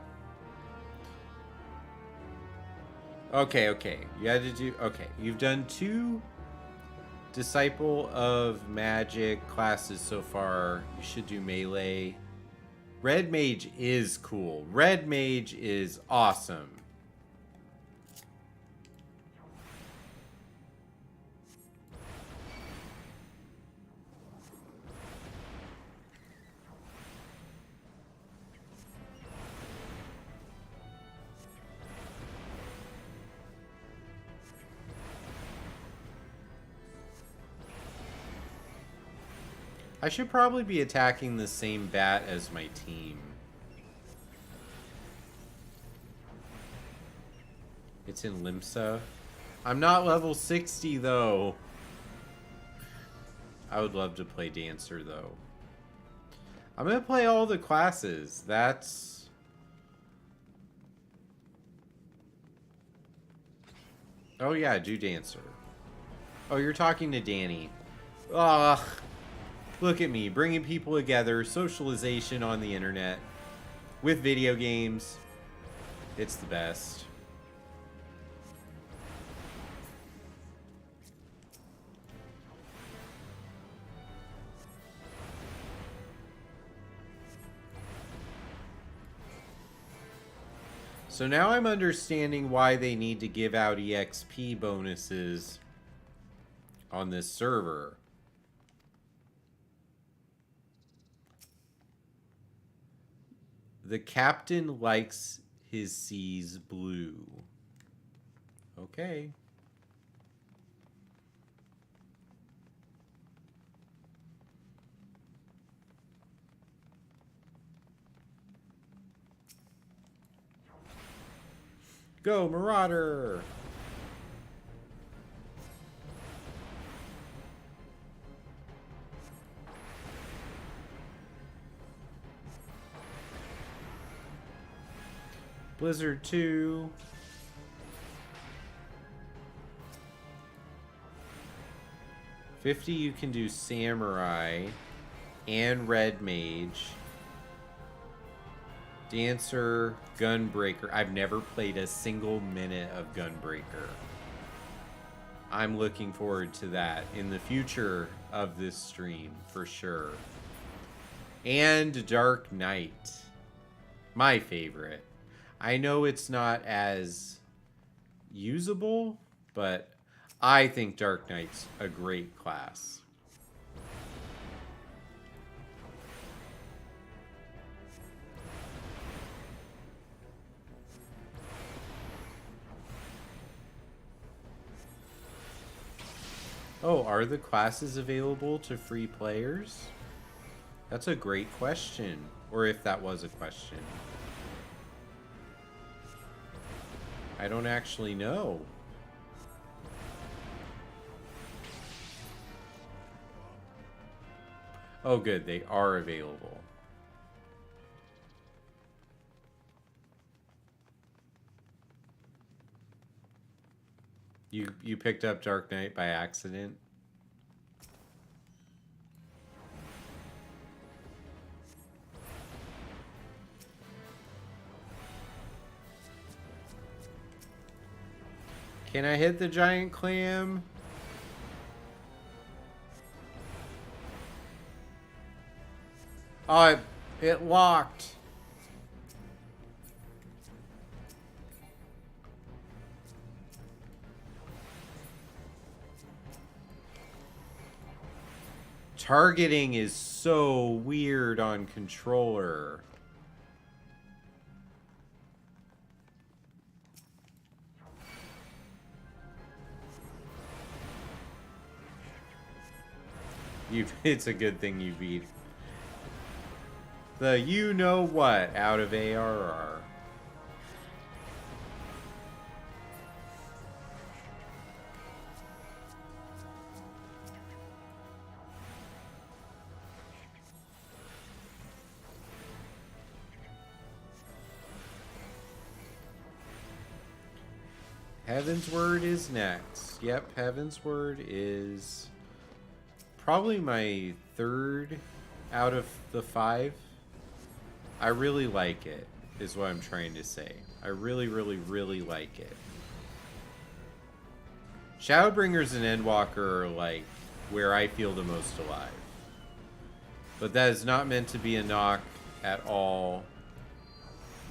Okay. You had to do... Okay, you've done 2 Disciple of Magic classes so far. You should do melee. Red Mage is cool. Red Mage is awesome. I should probably be attacking the same bat as my team. It's in Limsa. I'm not level 60 though. I would love to play Dancer though. I'm gonna play all the classes. That's... Oh yeah, do Dancer. Oh, you're talking to Danny. Ugh. Look at me, bringing people together, socialization on the internet, with video games. It's the best. So now I'm understanding why they need to give out EXP bonuses on this server. The captain likes his seas blue. Okay. Go, Marauder! Blizzard 2. $50 you can do Samurai and Red Mage. Dancer, Gunbreaker. I've never played a single minute of Gunbreaker. I'm looking forward to that in the future of this stream, for sure. And Dark Knight. My favorite. I know it's not as usable, but I think Dark Knight's a great class. Oh, are the classes available to free players? That's a great question. Or if that was a question. I don't actually know. Oh, good. They are available. You picked up Dark Knight by accident? Can I hit the giant clam? Oh, it locked. Targeting is so weird on controller. It's a good thing you beat the you-know-what out of ARR. Heaven's Word is next. Yep, Heaven's Word is probably my third out of the 5. I really like it, is what I'm trying to say. I really, really, really like it. Shadowbringers and Endwalker are like where I feel the most alive. But that is not meant to be a knock at all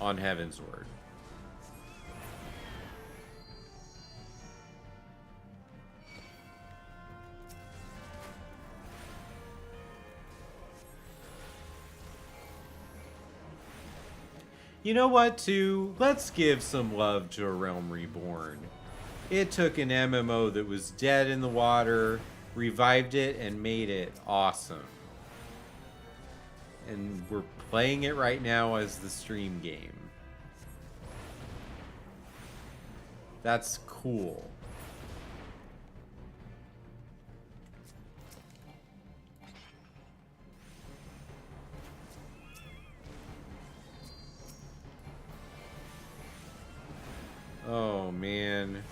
on Heaven's Word. You know what, too? Let's give some love to A Realm Reborn. It took an MMO that was dead in the water, revived it, and made it awesome. And we're playing it right now as the stream game. That's cool. Oh, man.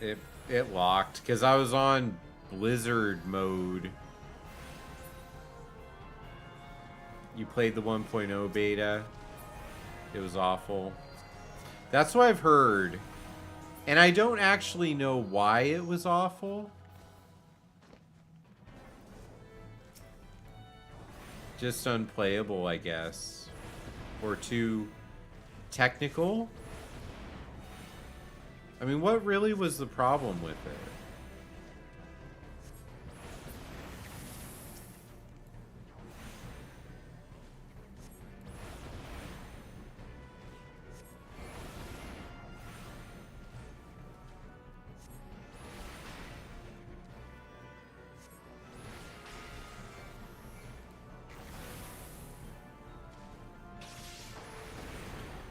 It locked because I was on Blizzard mode. You played the 1.0 beta. It was awful. That's what I've heard. And I don't actually know why it was awful. Just unplayable, I guess. Or too technical. I mean, what really was the problem with it?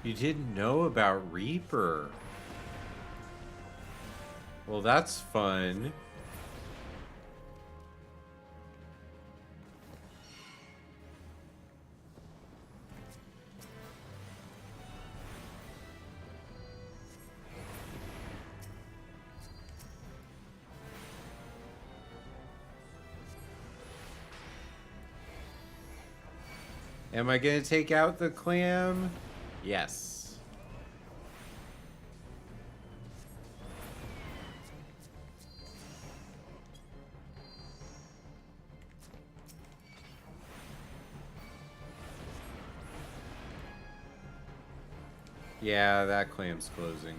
You didn't know about Reaper. Well, that's fun. Am I gonna take out the clam? Yes. Yeah, that clam's closing.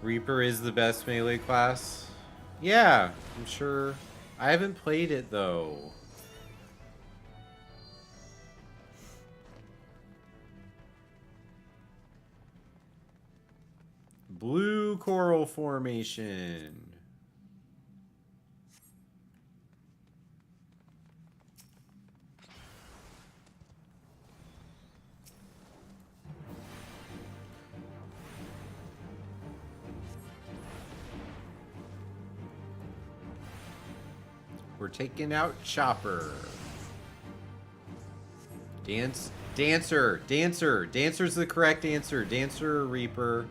Reaper is the best melee class. Yeah, I'm sure. I haven't played it though. Blue coral formation. We're taking out Chopper. Dancer. Dancer's the correct answer. Dancer or Reaper.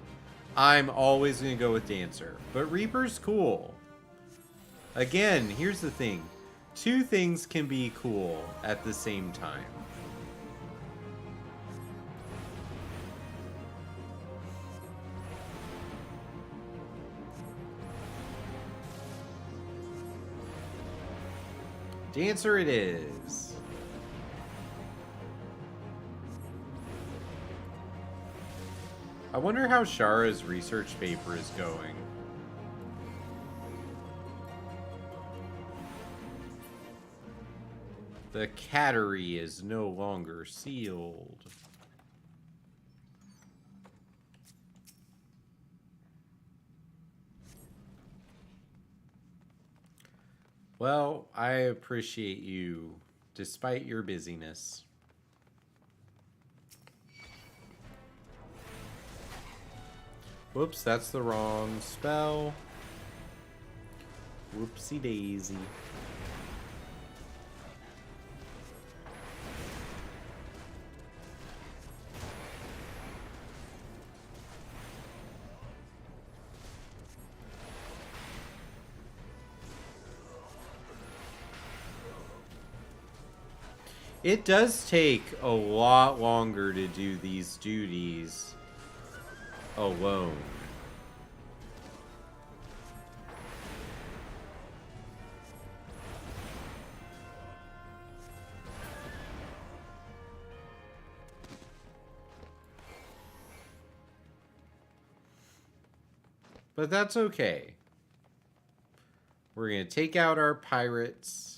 I'm always going to go with Dancer. But Reaper's cool. Again, here's the thing. Two things can be cool at the same time. Dancer it is. I wonder how Shara's research paper is going. The cattery is no longer sealed. Well, I appreciate you, despite your busyness. Whoops, that's the wrong spell. Whoopsie daisy. It does take a lot longer to do these duties alone. But that's okay. We're going to take out our pirates.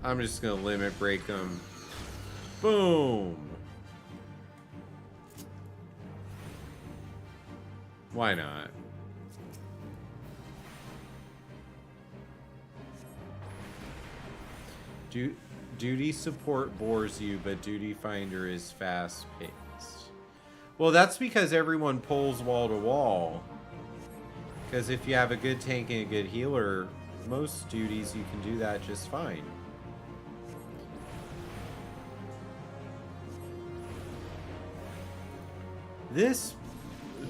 I'm just going to limit break them. Boom. Why not? Duty support bores you, but Duty Finder is fast-paced. Well, that's because everyone pulls wall to wall. Because if you have a good tank and a good healer, most duties you can do that just fine. This,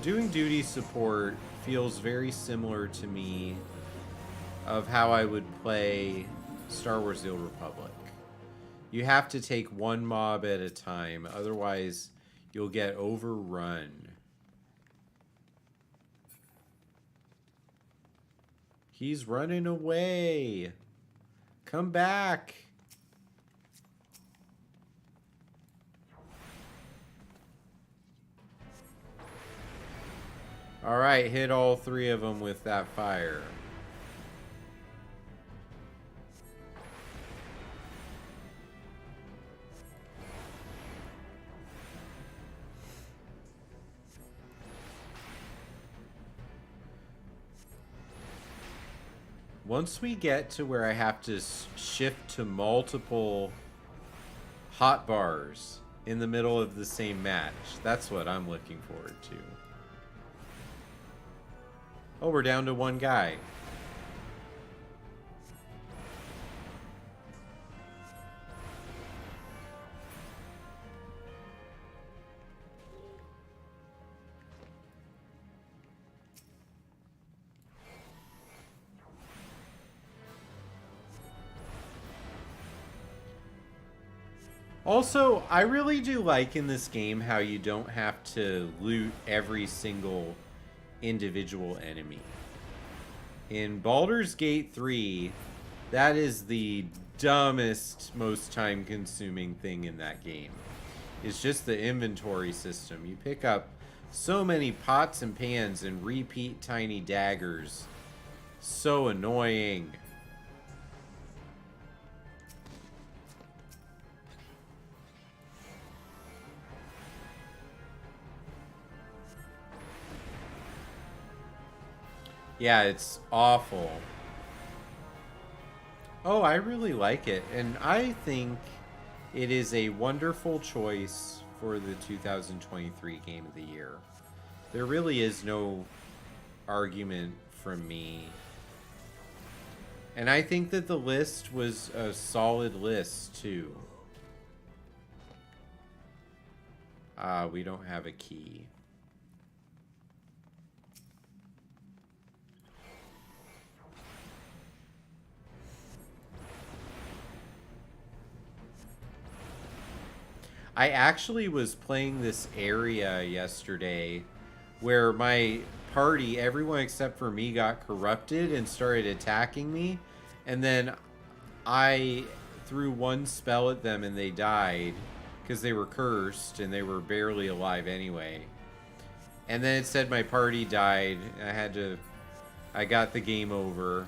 doing duty support feels very similar to me of how I would play Star Wars The Old Republic. You have to take one mob at a time, otherwise you'll get overrun. He's running away. Come back. All right, hit all three of them with that fire. Once we get to where I have to shift to multiple hot bars in the middle of the same match, that's what I'm looking forward to. Oh, we're down to one guy. Also, I really do like in this game how you don't have to loot every single individual enemy. In Baldur's Gate 3, that is the dumbest, most time-consuming thing in that game. It's just the inventory system. You pick up so many pots and pans and repeat tiny daggers. So annoying. Yeah, it's awful. Oh, I really like it. And I think it is a wonderful choice for the 2023 Game of the Year. There really is no argument from me. And I think that the list was a solid list, too. We don't have a key. I actually was playing this area yesterday where my party, everyone except for me, got corrupted and started attacking me. And then I threw one spell at them and they died because they were cursed and they were barely alive anyway. And then it said my party died. I got the game over.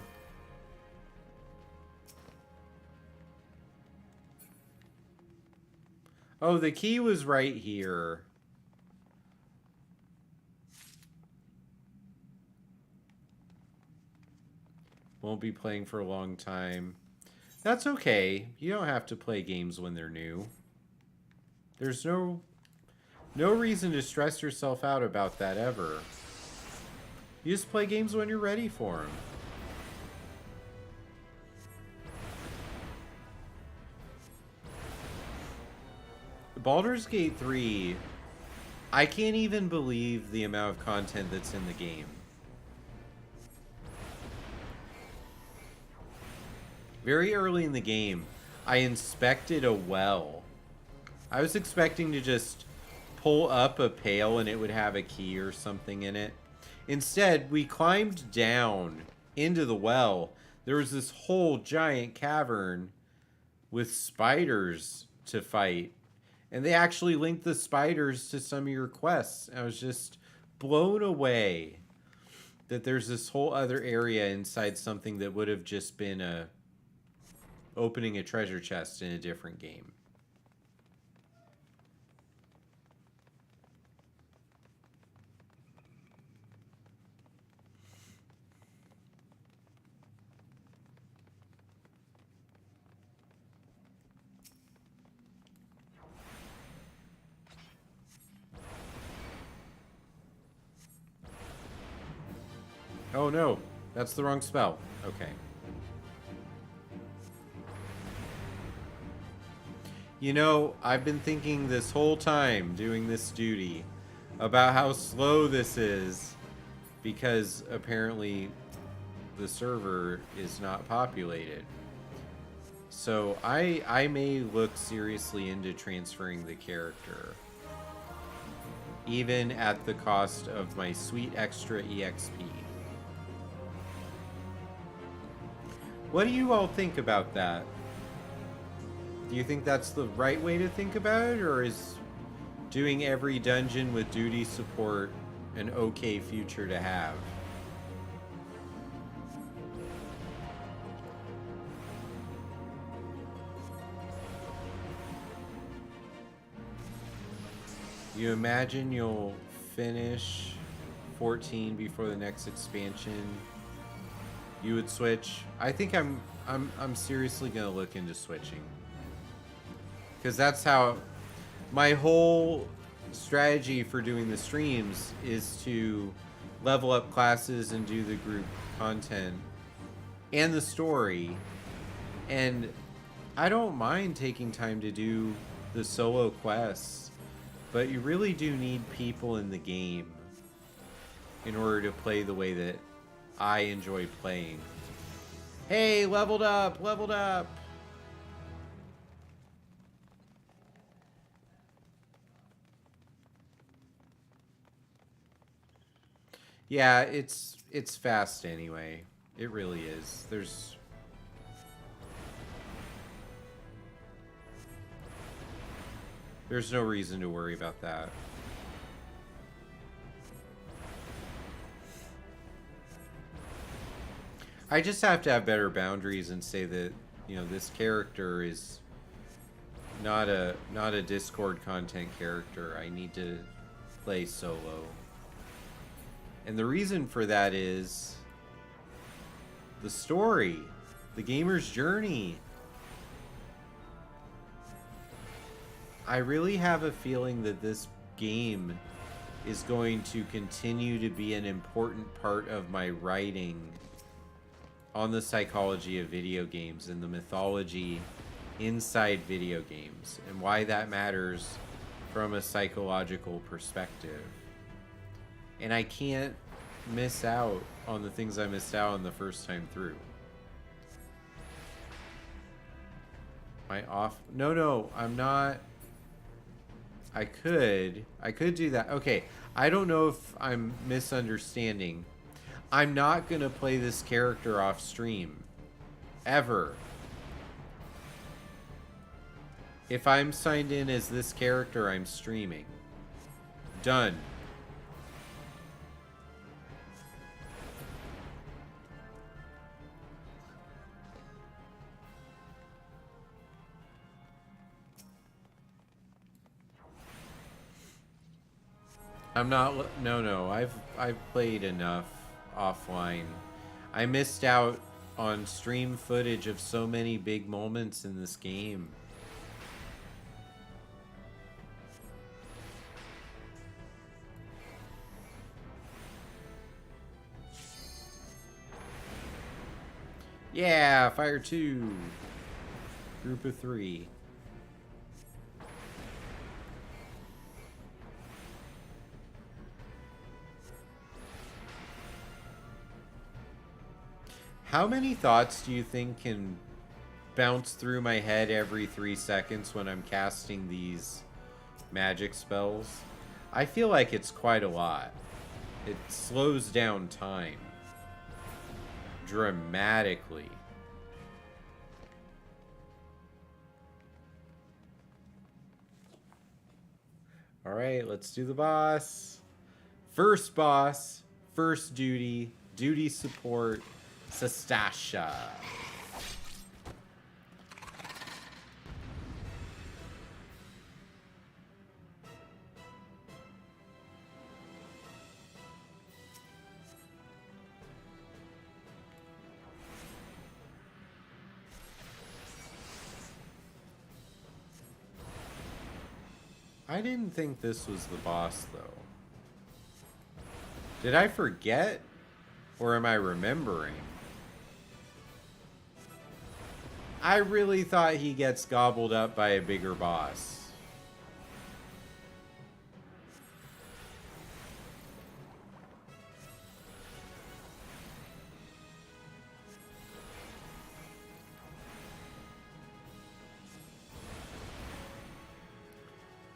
Oh, the key was right here. Won't be playing for a long time. That's okay. You don't have to play games when they're new. There's no reason to stress yourself out about that ever. You just play games when you're ready for them. Baldur's Gate 3, I can't even believe the amount of content that's in the game. Very early in the game, I inspected a well. I was expecting to just pull up a pail and it would have a key or something in it. Instead, we climbed down into the well. There was this whole giant cavern with spiders to fight. And they actually linked the spiders to some of your quests. I was just blown away that there's this whole other area inside something that would have just been opening a treasure chest in a different game. Oh no, that's the wrong spell. Okay. You know, I've been thinking this whole time doing this duty about how slow this is because apparently the server is not populated. So I may look seriously into transferring the character, even at the cost of my sweet extra EXP. What do you all think about that? Do you think that's the right way to think about it, or is doing every dungeon with duty support an okay future to have? You imagine you'll finish 14 before the next expansion? You would switch? I think I'm seriously gonna look into switching. Because that's how my whole strategy for doing the streams is to level up classes and do the group content and the story. And I don't mind taking time to do the solo quests, but you really do need people in the game in order to play the way that I enjoy playing. Hey, leveled up, leveled up. Yeah, it's fast anyway. It really is. There's no reason to worry about that. I just have to have better boundaries and say that, you know, this character is not a Discord content character. I need to play solo. And the reason for that is the story, the gamer's journey. I really have a feeling that this game is going to continue to be an important part of my writing on the psychology of video games and the mythology inside video games and why that matters from a psychological perspective. And I can't miss out on the things I missed out on the first time through. No, I'm not. I could do that. Okay, I don't know if I'm misunderstanding. I'm not gonna play this character off stream. Ever. If I'm signed in as this character, I'm streaming. Done. I'm not. No. I've played enough offline. I missed out on stream footage of so many big moments in this game. Yeah, Fire 2. Group of 3. How many thoughts do you think can bounce through my head every 3 seconds when I'm casting these magic spells? I feel like it's quite a lot. It slows down time dramatically. All right, let's do the boss. First boss, first duty, duty support, Sastasha. I didn't think this was the boss, though. Did I forget? Or am I remembering? I really thought he gets gobbled up by a bigger boss.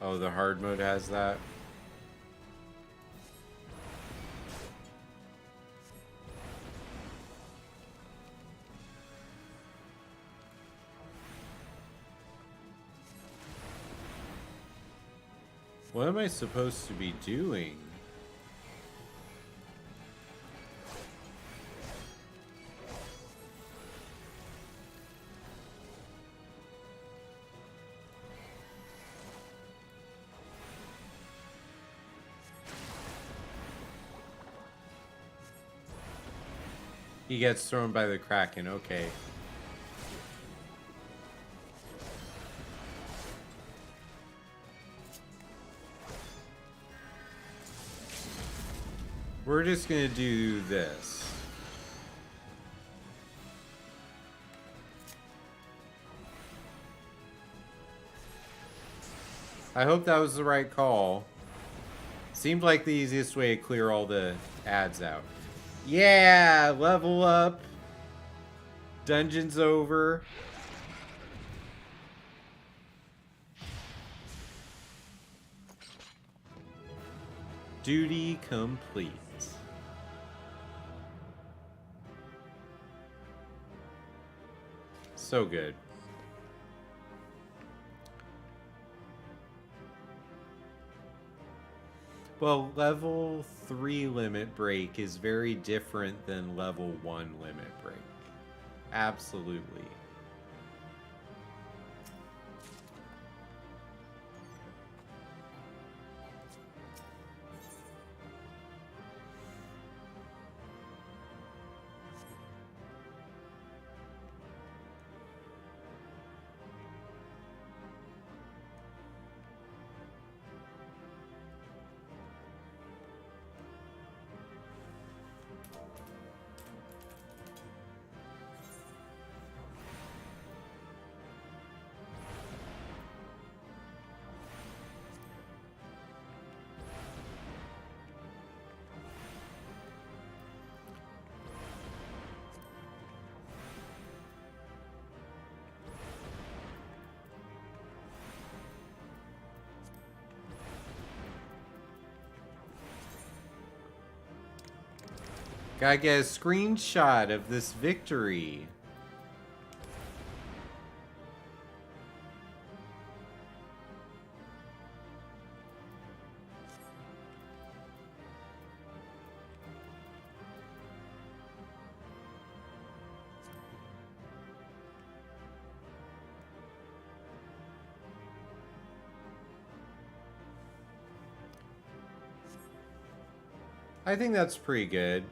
Oh, the hard mode has that? What am I supposed to be doing? He gets thrown by the Kraken, okay. We're just gonna do this. I hope that was the right call. Seemed like the easiest way to clear all the ads out. Yeah, level up. Dungeon's over. Duty complete. So good. Well, level 3 limit break is very different than level 1 limit break. Absolutely. Gotta get a screenshot of this victory. I think that's pretty good.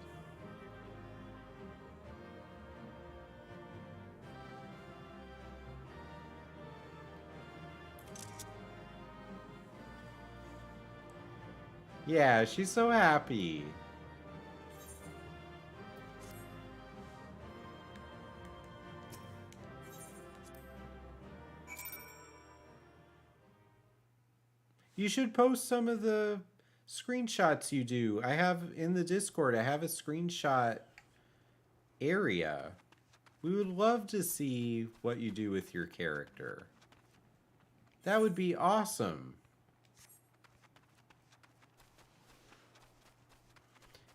Yeah, she's so happy. You should post some of the screenshots you do. I have in the Discord, I have a screenshot area. We would love to see what you do with your character. That would be awesome.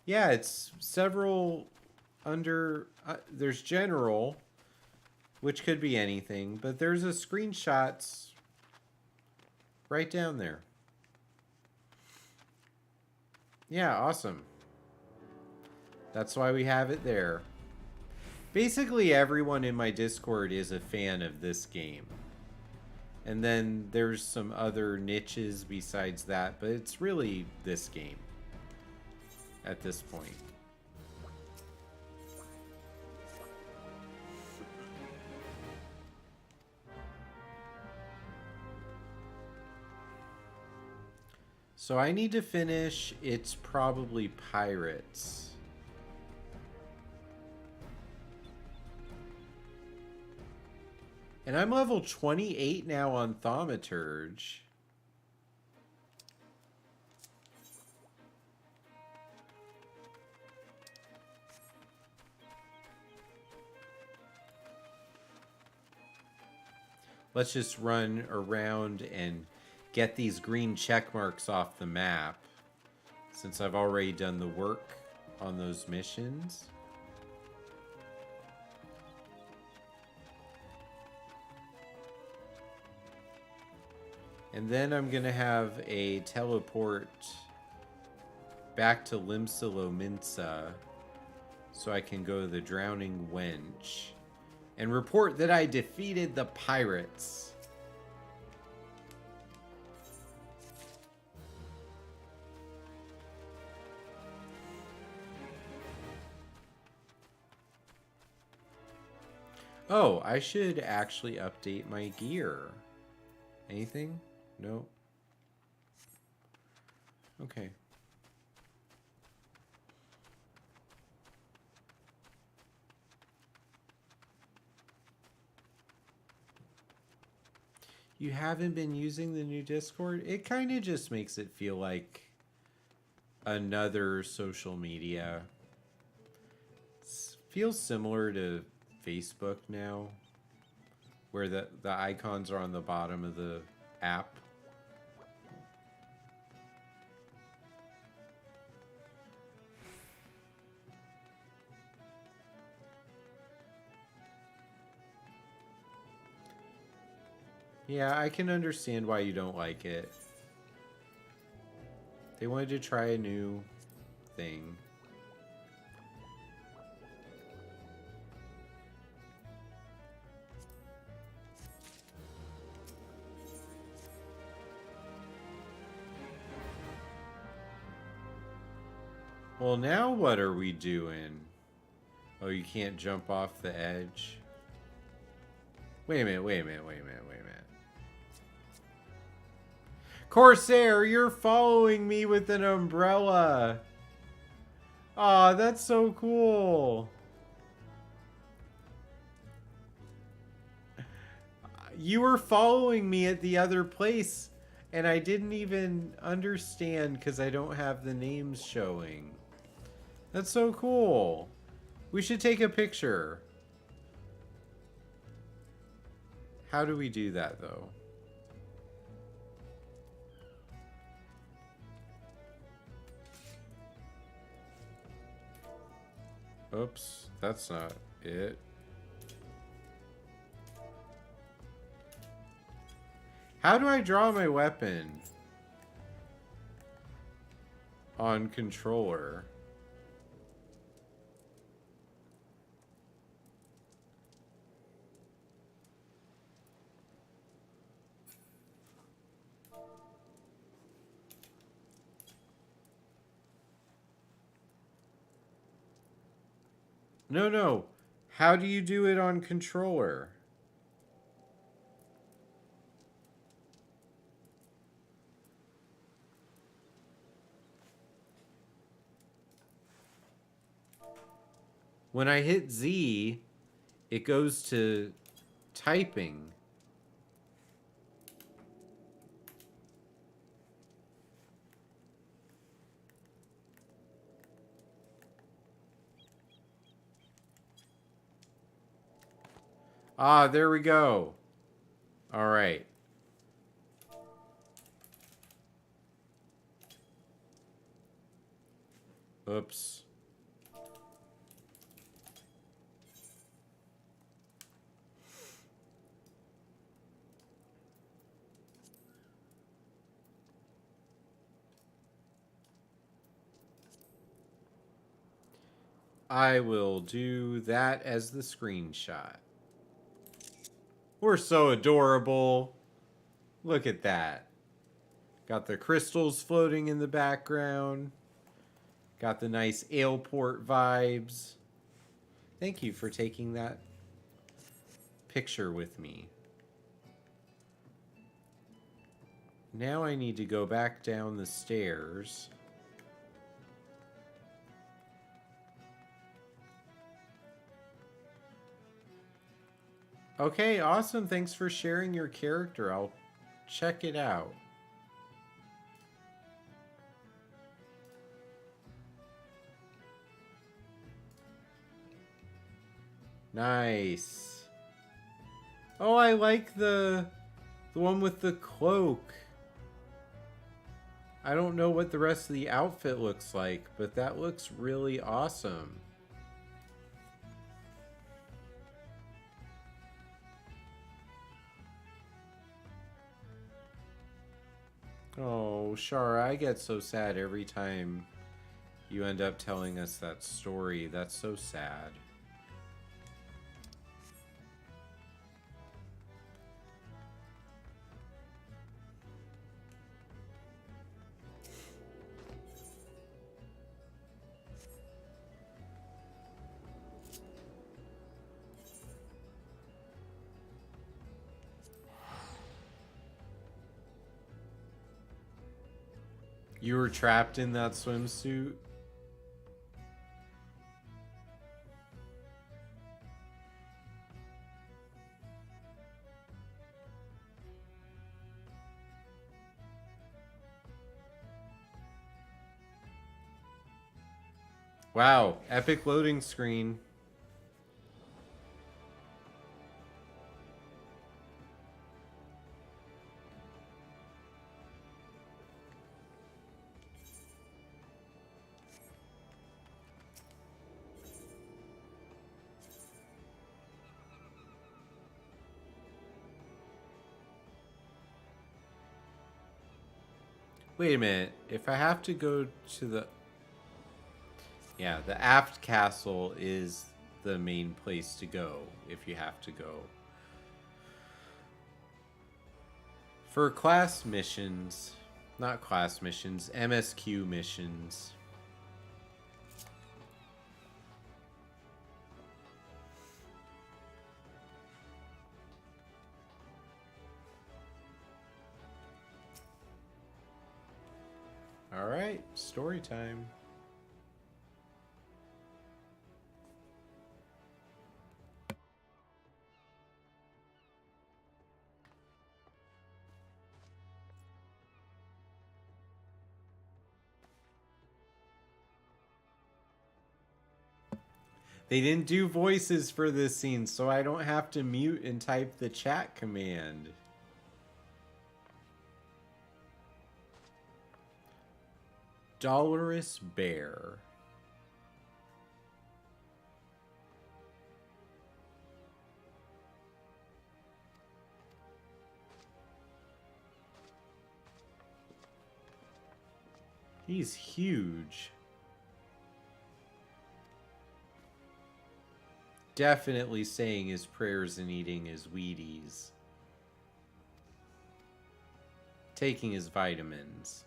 Yeah, it's several under... there's general, which could be anything, but there's a screenshots right down there. Yeah, awesome. That's why we have it there. Basically, everyone in my Discord is a fan of this game. And then there's some other niches besides that, but it's really this game at this point. So I need to finish, it's probably pirates. And I'm level 28 now on Thaumaturge. Let's just run around and get these green check marks off the map, since I've already done the work on those missions. And then I'm gonna have a teleport back to Limsa so I can go to the Drowning Wench and report that I defeated the pirates. Oh, I should actually update my gear. Anything? No. Okay. You haven't been using the new Discord? It kind of just makes it feel like another social media. Feels similar to Facebook now, where the icons are on the bottom of the app. Yeah, I can understand why you don't like it. They wanted to try a new thing. Well, now what are we doing? Oh, you can't jump off the edge. Wait a minute, wait a minute, wait a minute, wait a minute. Corsair, you're following me with an umbrella. Aw, that's so cool. You were following me at the other place, and I didn't even understand because I don't have the names showing. That's so cool. We should take a picture. How do we do that, though? Oops, that's not it. How do I draw my weapon? On controller. No. How do you do it on controller? When I hit Z, it goes to typing. Ah, there we go. All right. Oops. I will do that as the screenshot. We're so adorable. Look at that. Got the crystals floating in the background. Got the nice airport vibes. Thank you for taking that picture with me. Now I need to go back down the stairs. Okay, awesome. Thanks for sharing your character. I'll check it out. Nice. Oh, I like the one with the cloak. I don't know what the rest of the outfit looks like, but that looks really awesome. Oh, Shara, I get so sad every time you end up telling us that story. That's so sad. You were trapped in that swimsuit? Wow, epic loading screen. Wait a minute. If I have to go to the... Yeah, the aft castle is the main place to go if you have to go. For class missions... Not class missions, MSQ missions. Alright, story time. They didn't do voices for this scene, so I don't have to mute and type the chat command. Dolorous Bear. He's huge. Definitely saying his prayers and eating his Wheaties. Taking his vitamins.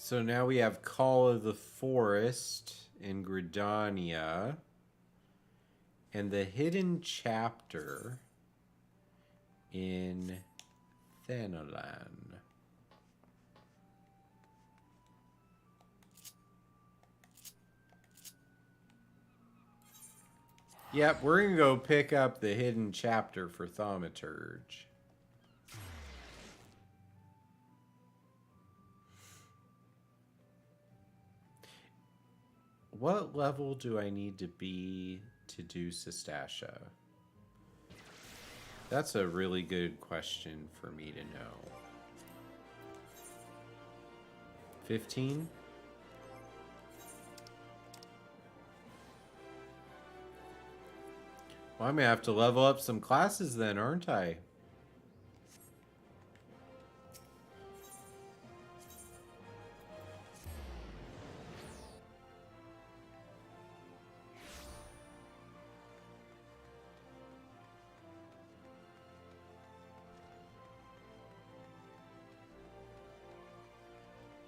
So now we have Call of the Forest in Gridania. And the Hidden Chapter in Thanalan. Yep, we're going to go pick up the Hidden Chapter for Thaumaturge. What level do I need to be to do Sastasha? That's a really good question for me to know. 15? Well, I'm going to have to level up some classes then, aren't I?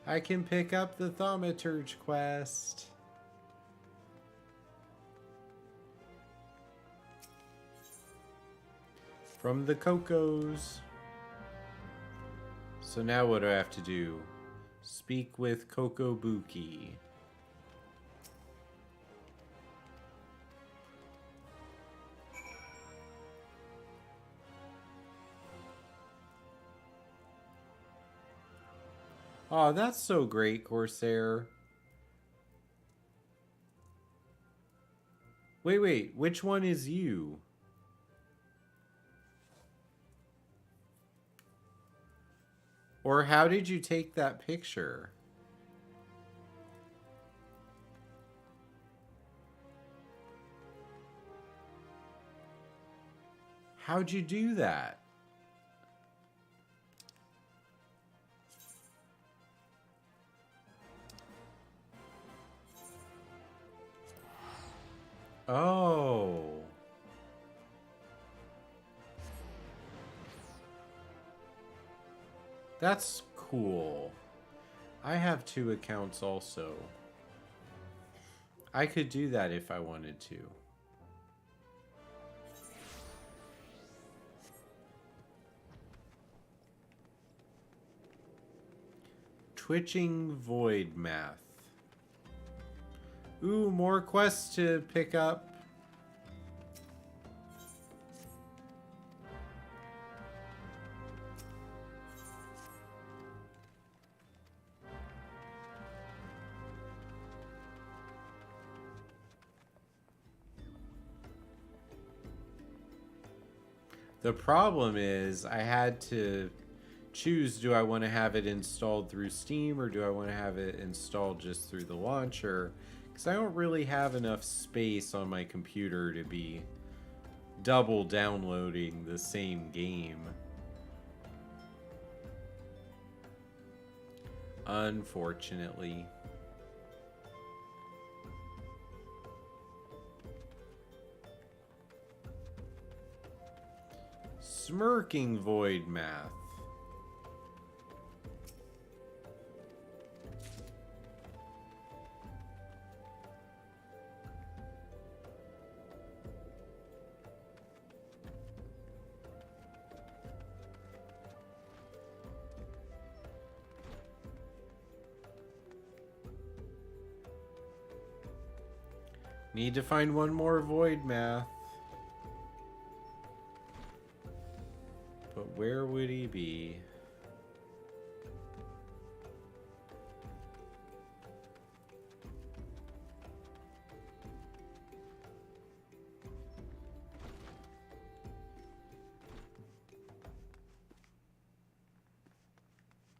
I can pick up the Thaumaturge quest. From the Cocos. So now what do I have to do? Speak with Kokobuki. Oh, that's so great, Corsair. Wait, which one is you? Or how did you take that picture? How'd you do that? Oh. That's cool. I have 2 accounts also. I could do that if I wanted to. Twitching void math. Ooh, more quests to pick up. The problem is I had to choose, do I want to have it installed through Steam or do I want to have it installed just through the launcher? Because I don't really have enough space on my computer to be double downloading the same game. Unfortunately. Smirking void math. Need to find one more void math. But where would he be?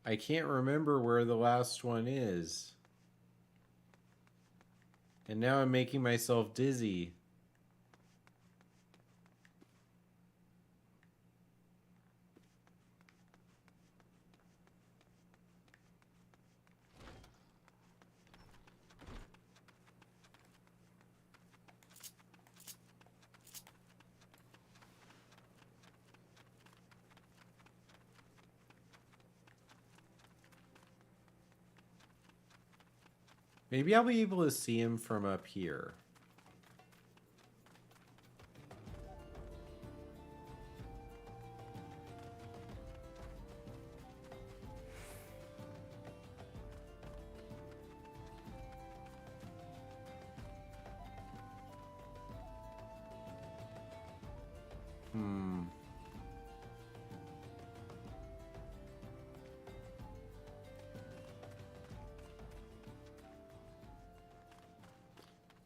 I can't remember where the last one is. And now I'm making myself dizzy. Maybe I'll be able to see him from up here.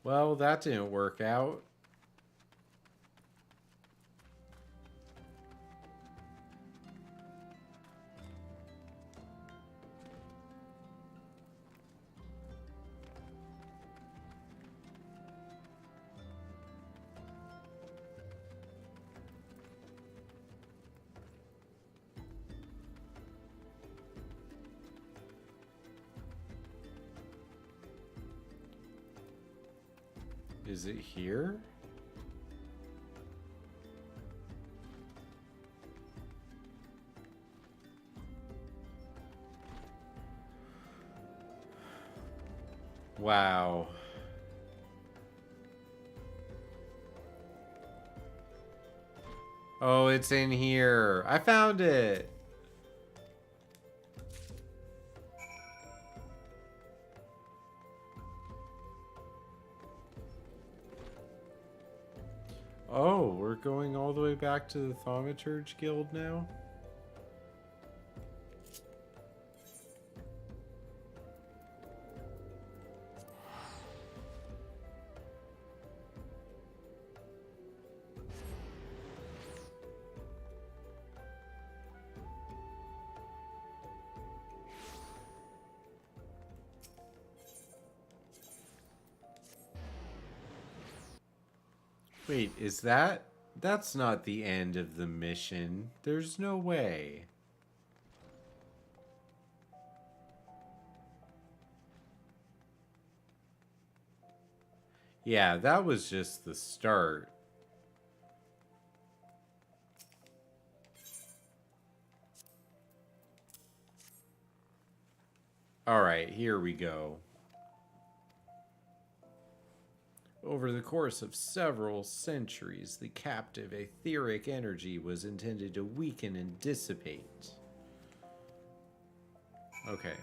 Well, that didn't work out. Is it here? Wow. Oh, it's in here. I found it. Oh, we're going all the way back to the Thaumaturge Guild now? Wait, is that... That's not the end of the mission. There's no way. Yeah, that was just the start. Alright, here we go. Over the course of several centuries, the captive etheric energy was intended to weaken and dissipate. Okay.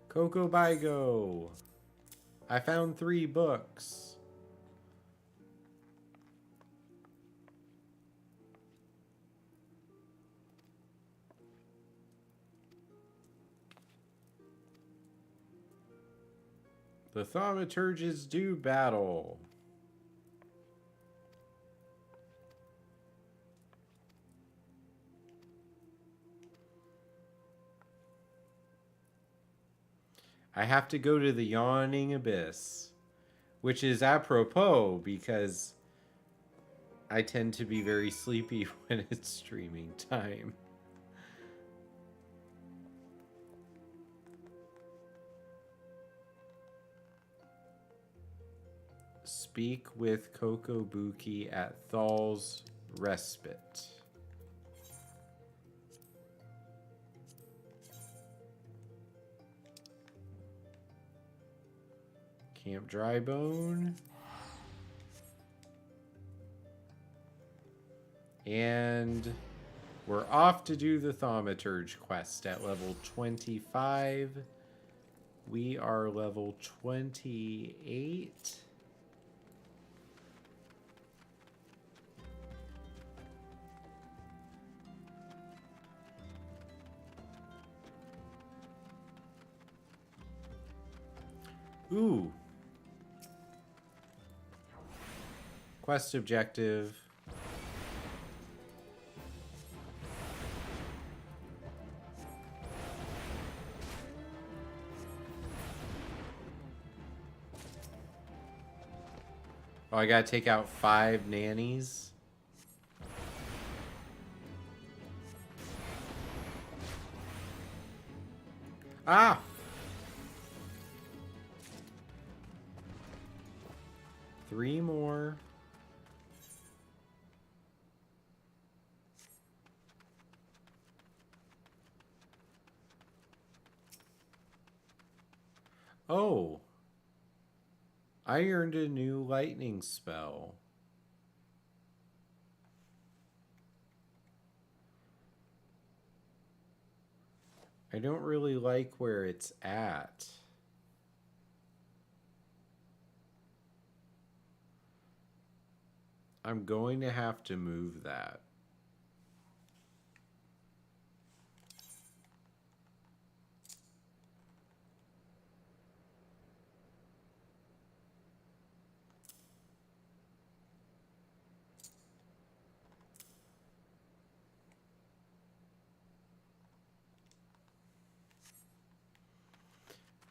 Coco Bigo. I found 3 books. The Thaumaturges do battle. I have to go to the Yawning Abyss, which is apropos because I tend to be very sleepy when it's streaming time. Speak with Kokobuki at Thal's Respite. Camp Drybone. And we're off to do the Thaumaturge quest at level 25. We are level 28. Ooh. Quest objective. Oh, I gotta take out 5 nannies. Ah! Three more. Oh. I earned a new lightning spell. I don't really like where it's at. I'm going to have to move that.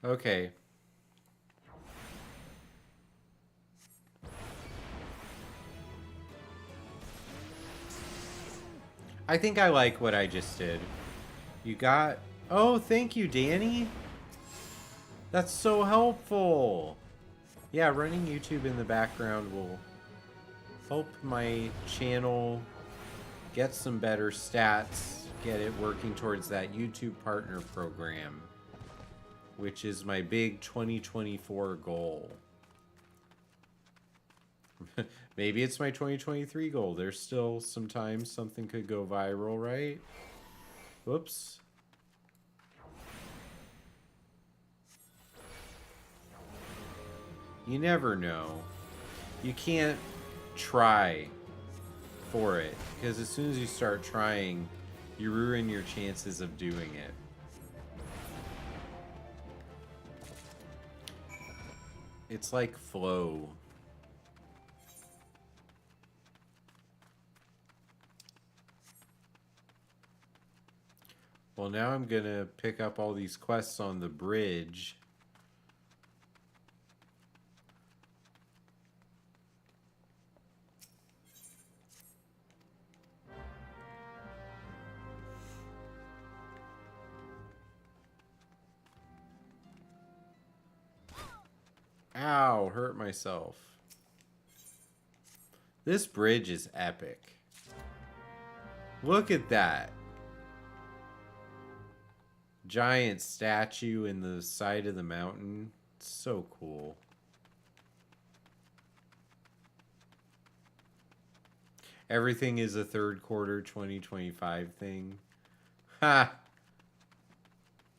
Okay. I think I like what I just did. You got... Oh, thank you, Danny. That's so helpful. Yeah, running YouTube in the background will help my channel get some better stats, get it working towards that YouTube partner program, which is my big 2024 goal. Maybe it's my 2023 goal. There's still some time something could go viral, right? Whoops. You never know. You can't try for it, because as soon as you start trying, you ruin your chances of doing it. It's like flow. Well, now I'm gonna pick up all these quests on the bridge. Ow, hurt myself. This bridge is epic. Look at that. giant statue in the side of the mountain. It's so cool. Everything is a third quarter 2025 thing. Ha!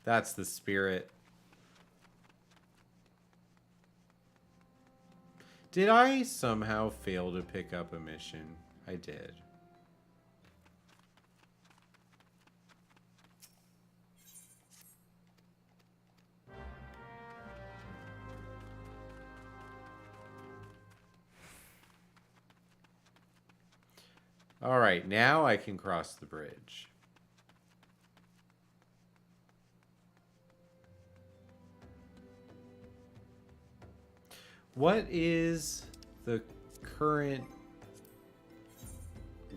That's the spirit. Did I somehow fail to pick up a mission? I did. All right, now I can cross the bridge. What is the current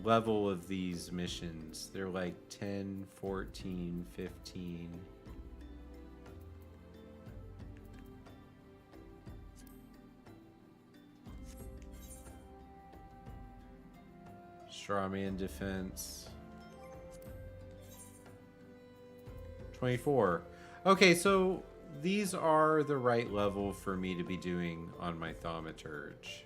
level of these missions? They're like 10, 14, 15. Strawman defense. 24. Okay, so these are the right level for me to be doing on my Thaumaturge.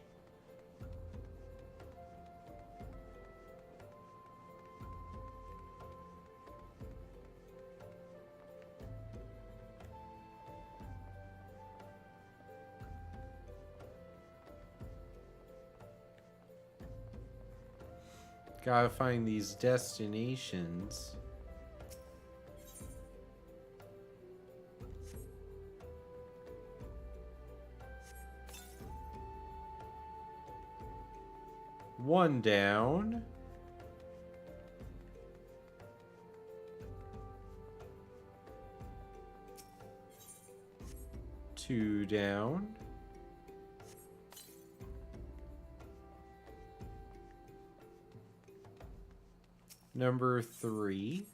Gotta find these destinations. One down. Two down. Number 3.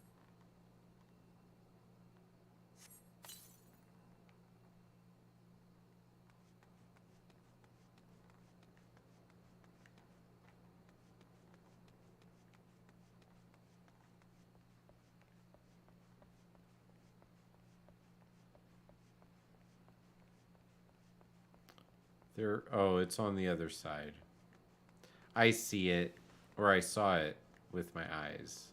There, oh, it's on the other side. I see it, or I saw it with my eyes.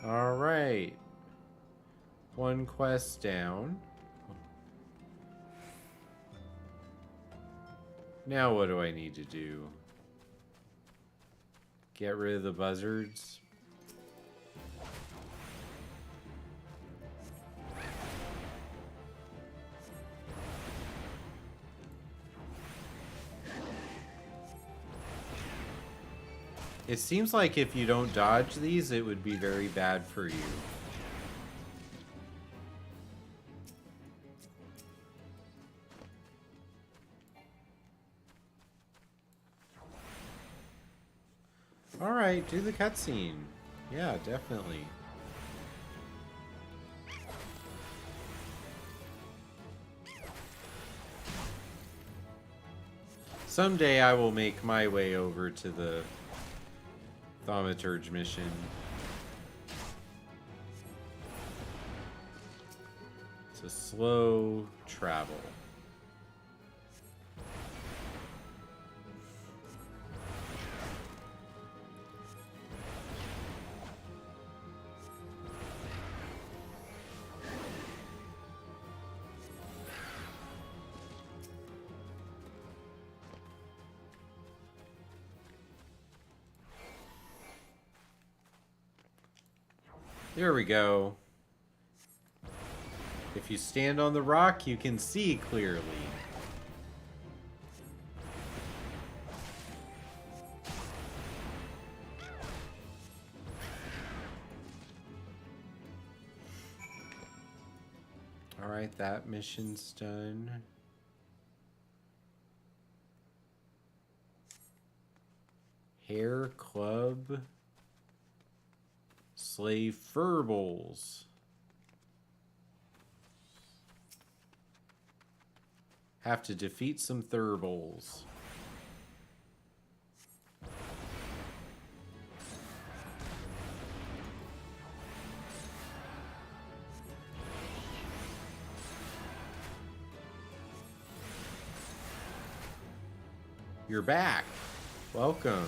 All right. One quest down. Now what do I need to do? Get rid of the buzzards. It seems like if you don't dodge these, it would be very bad for you. Alright, do the cutscene. Yeah, definitely. Someday I will make my way over to the Thaumaturge mission. It's a slow travel. There we go. If you stand on the rock, you can see clearly. All right, that mission's done. Hair Club. Slave furbles. Have to defeat some Thurbals. You're back. Welcome.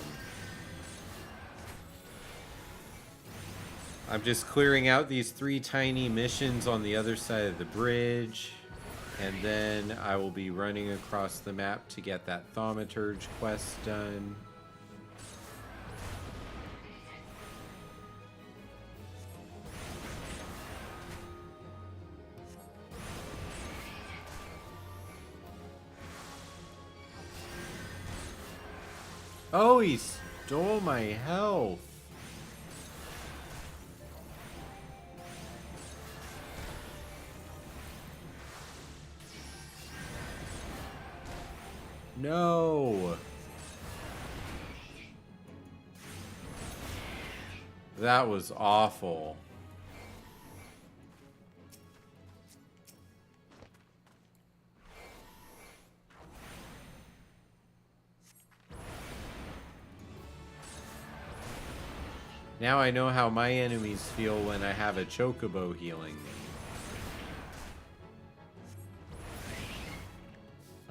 I'm just clearing out these 3 tiny missions on the other side of the bridge. And then I will be running across the map to get that Thaumaturge quest done. Oh, he stole my health. No. That was awful. Now I know how my enemies feel when I have a chocobo healing me.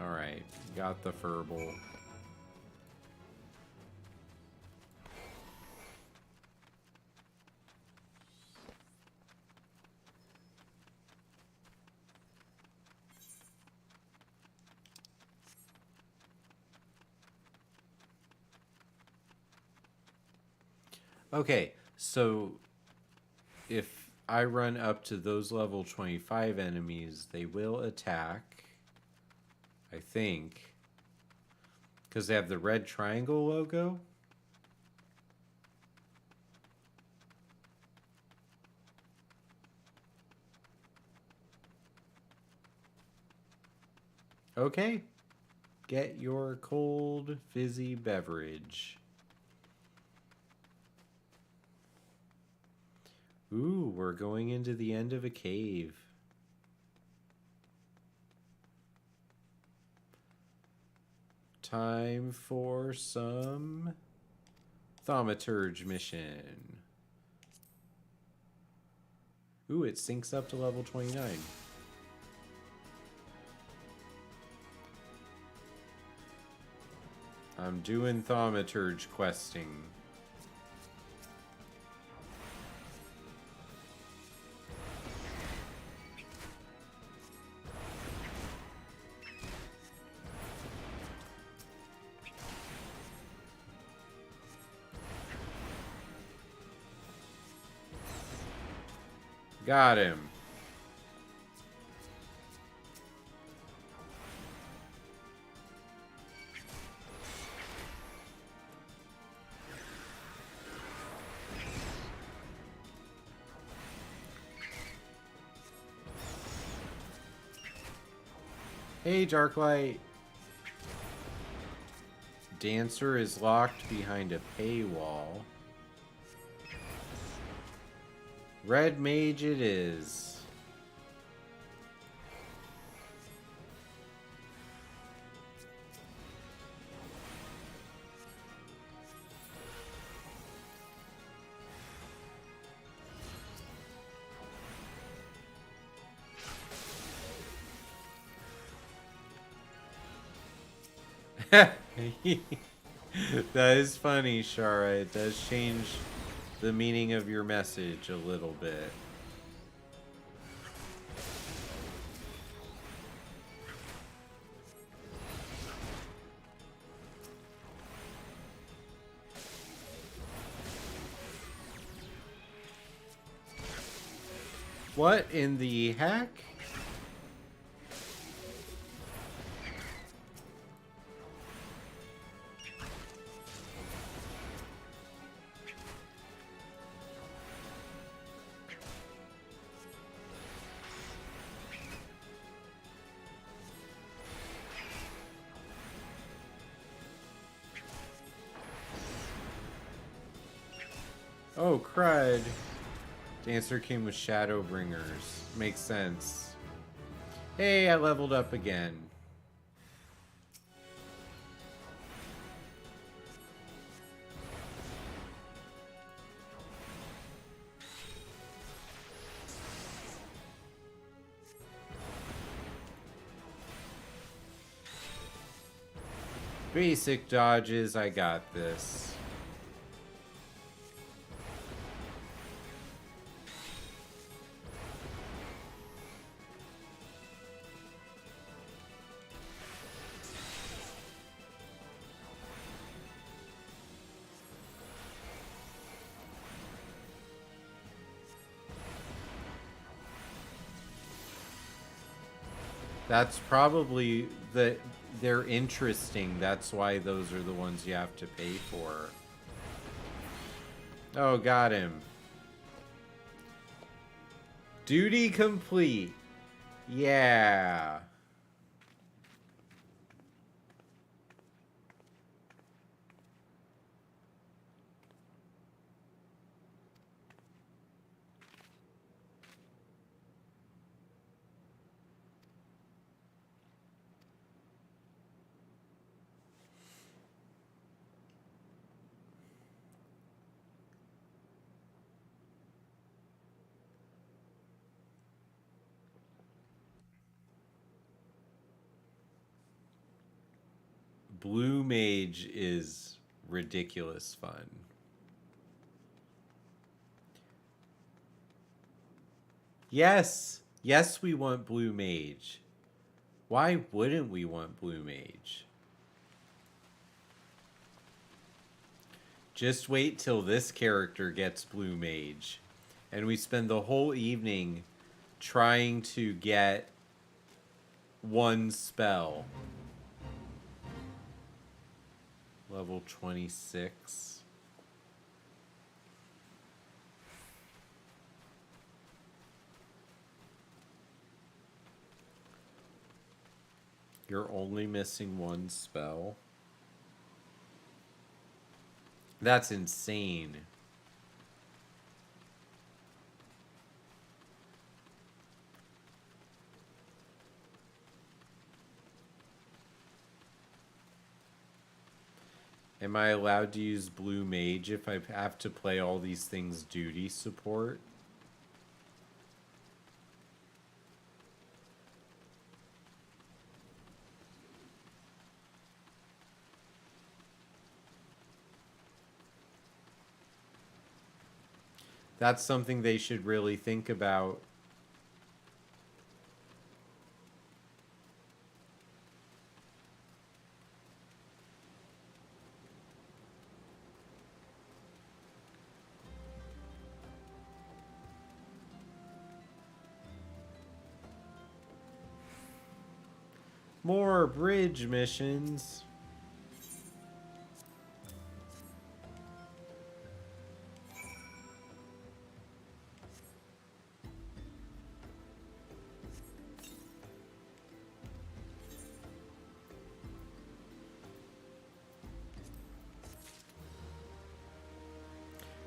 Alright, got the furball. Okay, so if I run up to those level 25 enemies, they will attack, I think, because they have the red triangle logo. Okay, get your cold fizzy beverage. Ooh, we're going into the end of a cave. Time for some Thaumaturge mission. Ooh, it syncs up to level 29. I'm doing Thaumaturge questing. Got him. Hey, Darklight. Dancer is locked behind a paywall. Red Mage it is. That is funny, Shara. It does change the meaning of your message a little bit. What in the heck? Oh, crud. Dancer came with Shadowbringers. Makes sense. Hey, I leveled up again. Basic dodges, I got this. That's probably they're interesting. That's why those are the ones you have to pay for. Oh, got him. Duty complete. Yeah. Blue Mage is ridiculous fun. Yes. Yes, we want Blue Mage. Why wouldn't we want Blue Mage? Just wait till this character gets Blue Mage. And we spend the whole evening trying to get one spell. Level 26. You're only missing one spell. That's insane. Am I allowed to use Blue Mage if I have to play all these things duty support? That's something they should really think about. More bridge missions.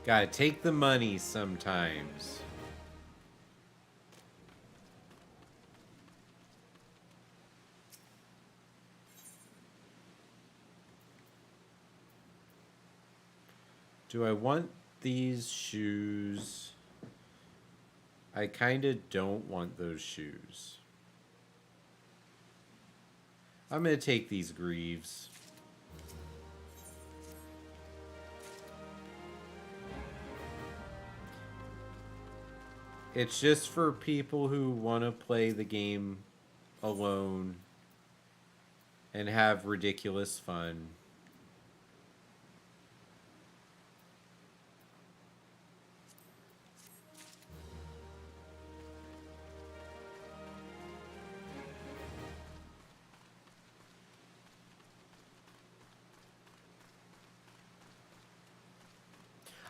Gotta take the money sometimes. Do I want these shoes? I kind of don't want those shoes. I'm going to take these greaves. It's just for people who want to play the game alone and have ridiculous fun.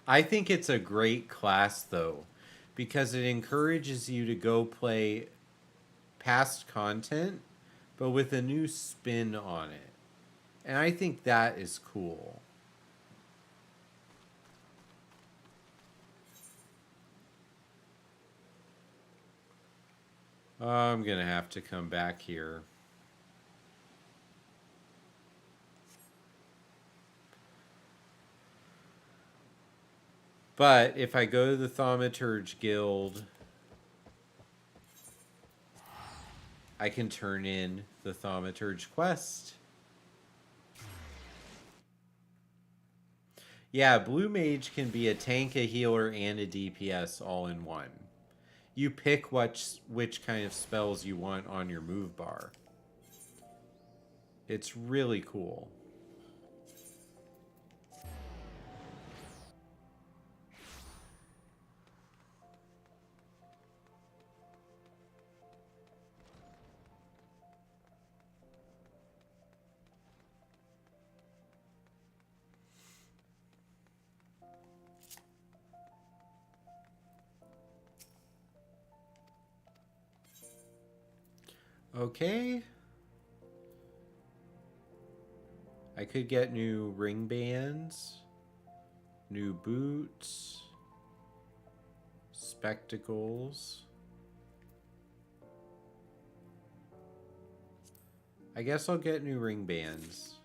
I think it's a great class, though, because it encourages you to go play past content, but with a new spin on it. And I think that is cool. I'm going to have to come back here. But if I go to the Thaumaturge Guild, I can turn in the Thaumaturge quest. Yeah, Blue Mage can be a tank, a healer, and a DPS all in one. You pick which kind of spells you want on your move bar. It's really cool. Okay. I could get new ring bands, new boots, spectacles. I guess I'll get new ring bands.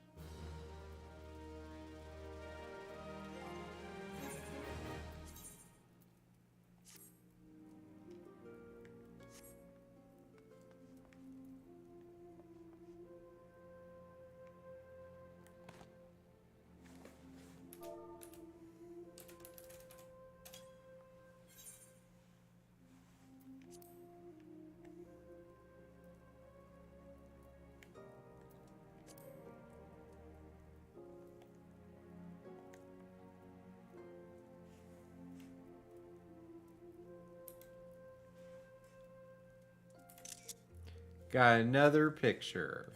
Got another picture.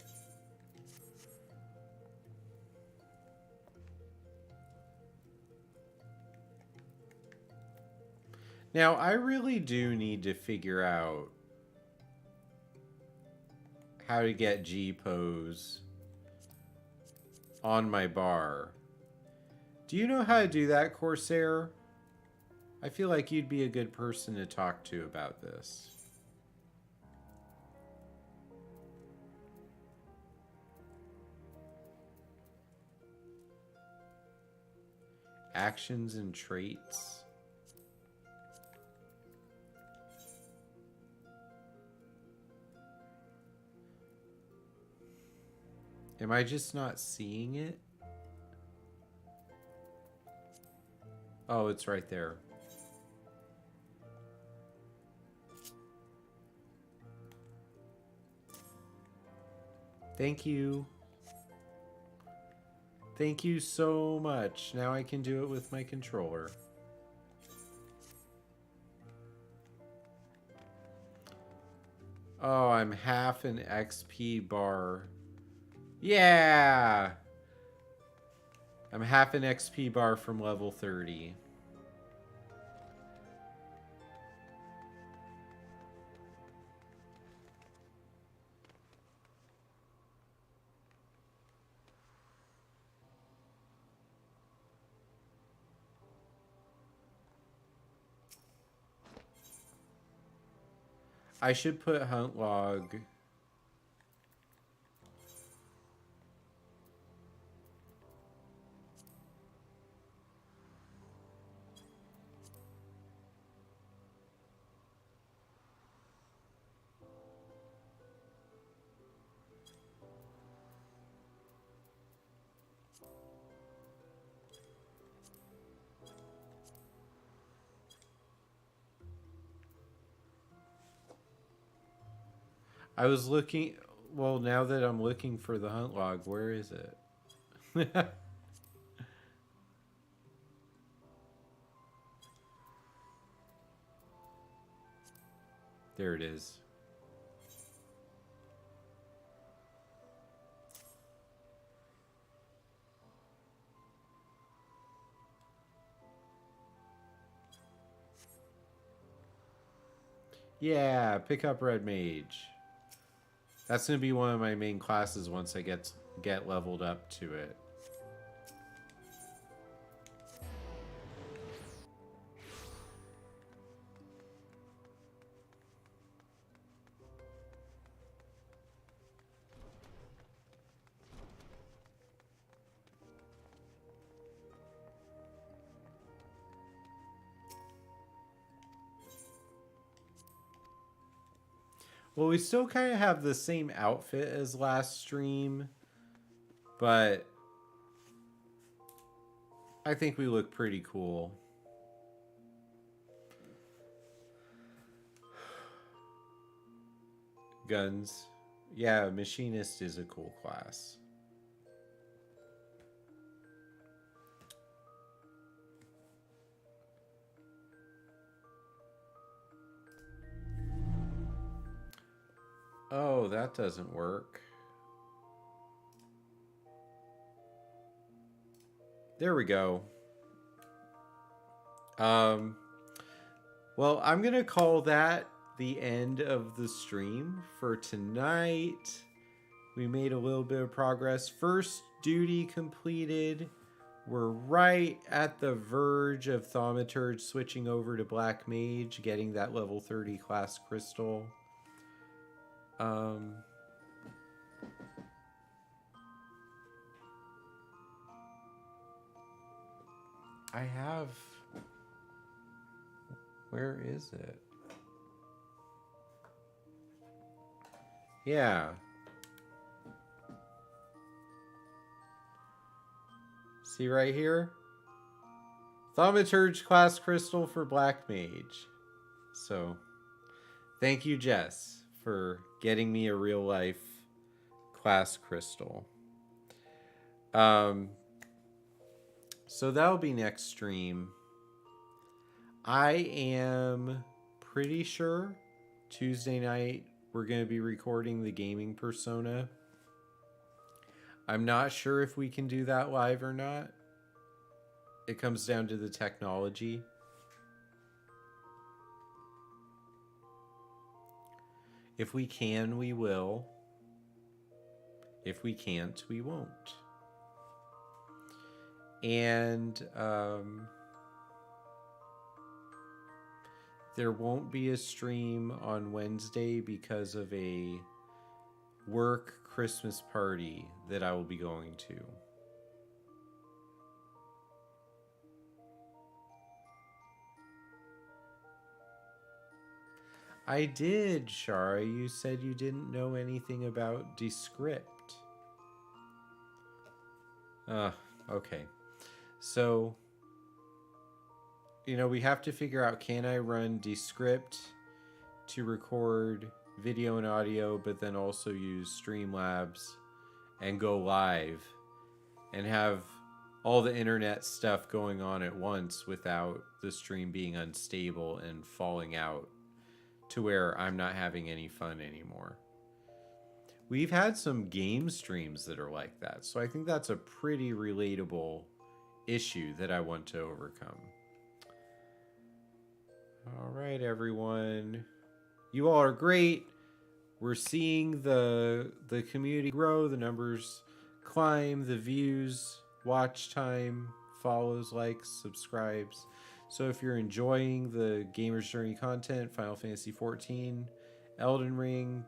Now, I really do need to figure out how to get G-pose on my bar. Do you know how to do that, Corsair? I feel like you'd be a good person to talk to about this. Actions and traits. Am I just not seeing it? Oh, it's right there. Thank you. Thank you so much. Now I can do it with my controller. Oh, I'm half an XP bar. Yeah! I'm half an XP bar from level 30. I should put hunt log. I was looking, well, now that I'm looking for the hunt log, where is it? There it is. Yeah, pick up Red Mage. That's going to be one of my main classes once I get leveled up to it. Well, we still kind of have the same outfit as last stream, but I think we look pretty cool. Guns. Yeah, machinist is a cool class. Oh, that doesn't work. There we go. Well, I'm going to call that the end of the stream for tonight. We made a little bit of progress. First duty completed. We're right at the verge of Thaumaturge switching over to Black Mage, getting that level 30 class crystal. I have... Where is it? Yeah. See right here? Thaumaturge class crystal for Black Mage. So, thank you, Jess, for getting me a real life class crystal. So that'll be next stream. I am pretty sure Tuesday night we're going to be recording the gaming persona. I'm not sure if we can do that live or not. It comes down to the technology. If we can, we will. If we can't, we won't. And there won't be a stream on Wednesday because of a work Christmas party that I will be going to. I did, Shara. You said you didn't know anything about Descript. Okay. So, you know, we have to figure out, can I run Descript to record video and audio, but then also use Streamlabs and go live and have all the internet stuff going on at once without the stream being unstable and falling out to where I'm not having any fun anymore. We've had some game streams that are like that, so I think that's a pretty relatable issue that I want to overcome. All right, everyone. You all are great. We're seeing the community grow, the numbers climb, the views, watch time, follows, likes, subscribes. So if you're enjoying the Gamer's Journey content, Final Fantasy XIV, Elden Ring,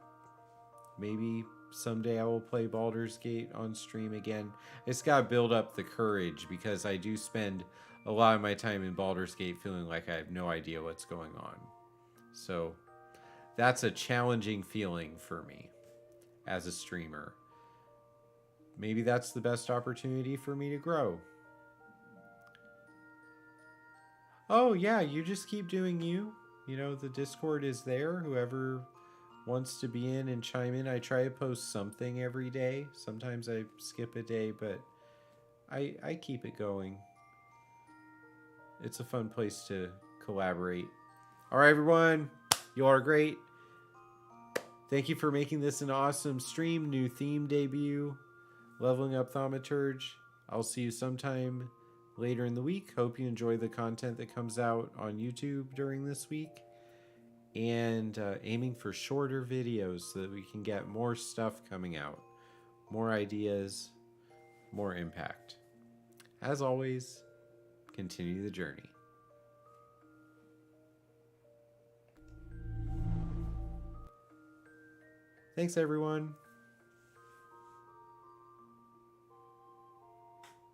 maybe someday I will play Baldur's Gate on stream again. It's got to build up the courage because I do spend a lot of my time in Baldur's Gate feeling like I have no idea what's going on. So that's a challenging feeling for me as a streamer. Maybe that's the best opportunity for me to grow. Oh, yeah, you just keep doing you. You know, the Discord is there. Whoever wants to be in and chime in. I try to post something every day. Sometimes I skip a day, but I keep it going. It's a fun place to collaborate. All right, everyone. You all are great. Thank you for making this an awesome stream. New theme debut. Leveling up Thaumaturge. I'll see you sometime later in the week. Hope you enjoy the content that comes out on YouTube during this week. And aiming for shorter videos so that we can get more stuff coming out. More ideas. More impact. As always, continue the journey. Thanks, everyone.